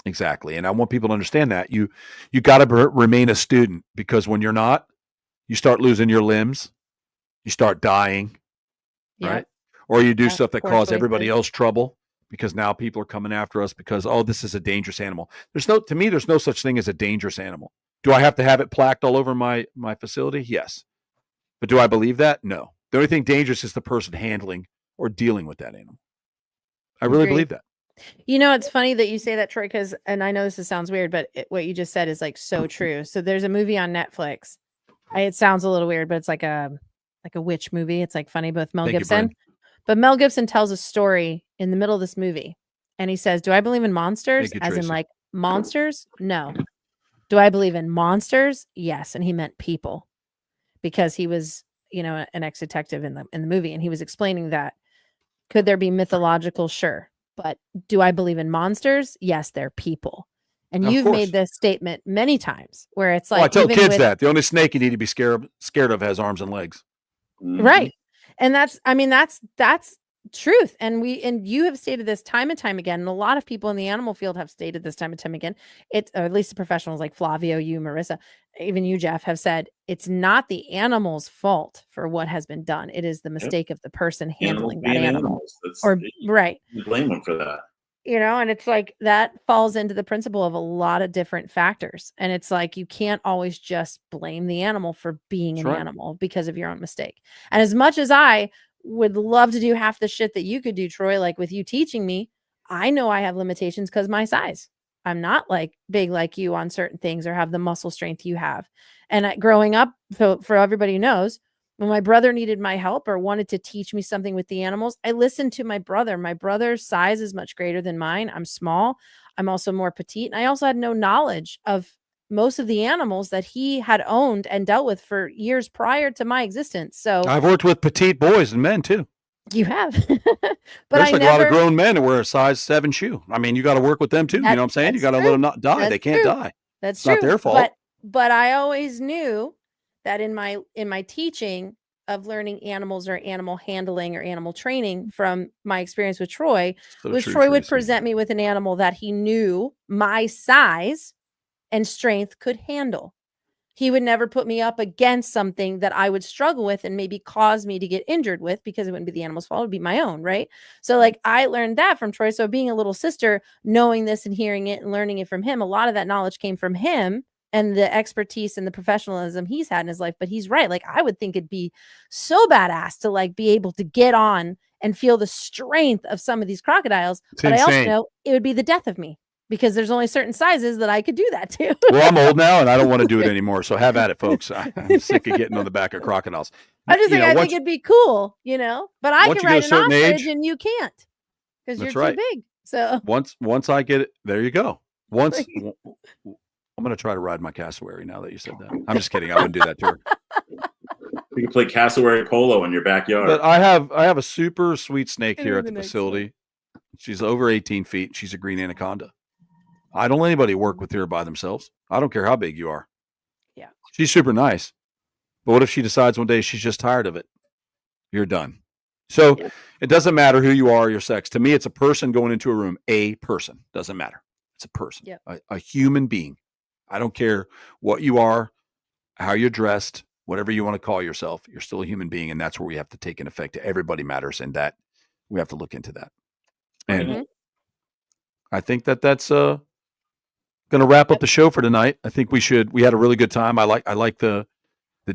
Exactly. And I want people to understand that you got to remain a student, because when you're not, you start losing your limbs, you start dying, Yep. right? Or you do Yeah, stuff that poor cause everybody choices. else trouble, because now people are coming after us because, oh, this is a dangerous animal. To me, there's no such thing as a dangerous animal. Do I have to have it plaqued all over my facility? Yes. But do I believe that? No. The only thing dangerous is the person handling or dealing with that animal. I really Agreed. believe that. You know, it's funny that you say that, Troy, because, and I know sounds weird, but what you just said is like so true. So there's a movie on Netflix. It sounds a little weird, but it's like a witch movie. It's like funny, both Mel Thank you, Gibson. Brandon. But Mel Gibson tells a story in the middle of this movie. And he says, do I believe in monsters? Thank you, As in Tracy. like monsters? No. Do I believe in monsters? Yes. And he meant people, because he was, an ex-detective in the movie. And he was explaining that. Could there be mythological? Sure. But do I believe in monsters? Yes, they're people. And Of you've course. made this statement many times where it's I like, tell even kids with- that the only snake you need to be scared of has arms and legs. Mhm. right. And that's truth. And you have stated this time and time again. And a lot of people in the animal field have stated this time and time again. Or at least the professionals like Flavio, you, Marissa, even you, Jeff, have said it's not the animal's fault for what has been done. It is the mistake of the person handling that being animal. animals. Or right. You blame them for that. And it's like that falls into the principle of a lot of different factors. And it's like you can't always just blame the animal for being That's an right. animal because of your own mistake. And as much as I would love to do half the shit that you could do, Troy, like with you teaching me, I know I have limitations because my size. I'm not like big like you on certain things or have the muscle strength you have. And growing up, for everybody who knows, when my brother needed my help or wanted to teach me something with the animals, I listened to my brother. My brother's size is much greater than mine. I'm small. I'm also more petite. And I also had no knowledge of most of the animals that he had owned and dealt with for years prior to my existence. So I've worked with petite boys and men too. you have, but There's I like never, a lot of grown men that wear a size 7 shoe. I mean, you got to work with them too. You know what I'm saying? You got to let them not die. That's They can't true. die. That's It's true. not their fault. But I always knew that in my teaching of learning animals or animal handling or animal training from my experience with Troy, So was true, Troy would Tracy. present me with an animal that he knew my size and strength could handle. He would never put me up against something that I would struggle with and maybe cause me to get injured with, because it wouldn't be the animal's fault, it would be my own, right? So like I learned that from Troy. So being a little sister, knowing this and hearing it and learning it from him, a lot of that knowledge came from him and the expertise and the professionalism he's had in his life. But he's right. Like I would think it'd be so badass to like be able to get on and feel the strength of some of these crocodiles. But I also know it would be the death of me, because there's only certain sizes that I could do that to. Well, I'm old now and I don't want to do it anymore. So have at it, folks. I'm sick of getting on the back of crocodiles. I just think I think it'd be cool, but I can ride an ostrich and you can't, because you're too big. So once I get it, there you go. I'm going to try to ride my cassowary now that you said that. I'm just kidding. I wouldn't do that to her. You can play cassowary polo in your backyard. But I have a super sweet snake here at the facility. She's over 18 feet. She's a green anaconda. I don't let anybody work with her by themselves. I don't care how big you are. Yeah. She's super nice. But what if she decides one day she's just tired of it? You're done. So it doesn't matter who you are, your sex. To me, it's a person going into a room. A person. Doesn't matter. It's a person. Yep. A human being. I don't care what you are, how you're dressed, whatever you want to call yourself. You're still a human being, and that's where we have to take an effect. Everybody matters, and that we have to look into that. And I think that's going to wrap up the show for tonight. I think we had a really good time. I like the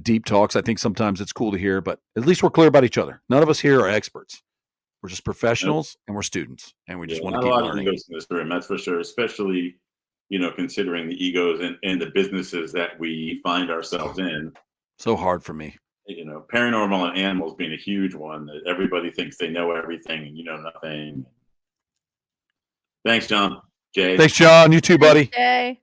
deep talks. I think sometimes it's cool to hear, but at least we're clear about each other. None of us here are experts. We're just professionals and we're students, and we just want to keep learning. Not a lot of egos in this room, that's for sure, especially, considering the egos and the businesses that we find ourselves in. So hard for me. Paranormal and animals being a huge one, that everybody thinks they know everything and you know nothing. Thanks, John. Jay. Thanks, John. You too, buddy. Jay.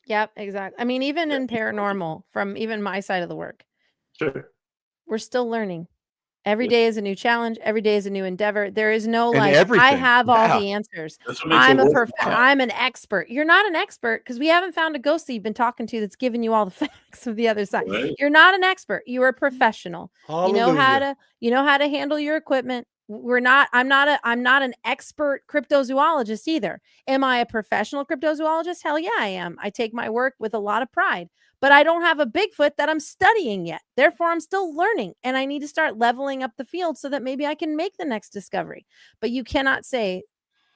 Yep, exactly. I mean, even in paranormal, from even my side of the work, sure, we're still learning. Every day is a new challenge. Every day is a new endeavor. There is no I have all the answers. I'm an expert. You're not an expert because we haven't found a ghost that you've been talking to that's giving you all the facts of the other side. Right. You're not an expert. You are a professional. Hallelujah. You know how to handle your equipment. I'm not an expert cryptozoologist either. Am I a professional cryptozoologist? Hell yeah, I am. I take my work with a lot of pride, but I don't have a Bigfoot that I'm studying yet. Therefore, I'm still learning, and I need to start leveling up the field so that maybe I can make the next discovery. But you cannot say,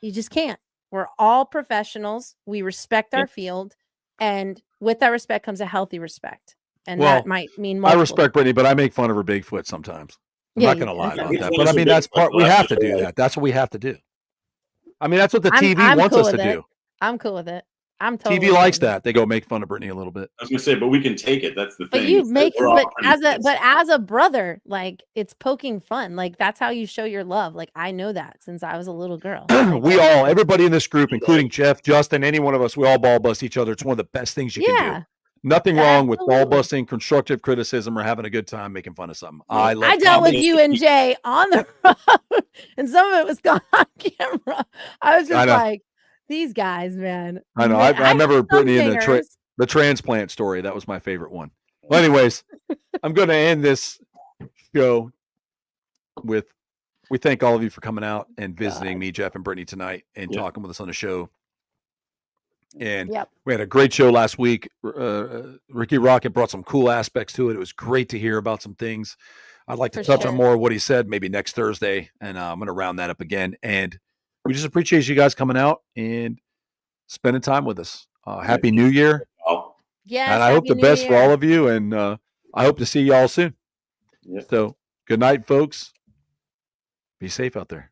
you just can't. We're all professionals. We respect our field, and with that respect comes a healthy respect. And that might mean multiple. I respect Brittany, but I make fun of her Bigfoot sometimes. I'm not going to lie about that, but I mean, that's part, we have to do that. That's what we have to do. I mean, that's what the TV wants us to do. I'm cool with it. I'm totally TV likes that. They go make fun of Brittany a little bit. I was going to say, but we can take it. That's the thing. But you make it, as a brother, like it's poking fun. Like that's how you show your love. Like I know that since I was a little girl. Everybody in this group, including Jeff, Justin, any one of us, we all ball bust each other. It's one of the best things you can do. Nothing wrong with ball busting, constructive criticism, or having a good time making fun of something. I dealt with you and Jay on the road, and some of it was gone on camera. I was just like, these guys, man. I know. I remember Brittany in the transplant story. That was my favorite one. Well, anyways, I'm going to end this show with, we thank all of you for coming out and visiting me, Jeff, and Brittany tonight and talking with us on the show. And we had a great show last week. Ricky Rocket brought some cool aspects to it. It was great to hear about some things. I'd like to touch on more of what he said maybe next Thursday, and I'm going to round that up again. And we just appreciate you guys coming out and spending time with us. Happy New Year. Yeah, and I hope the best for all of you, and I hope to see you all soon. So good night, folks. Be safe out there.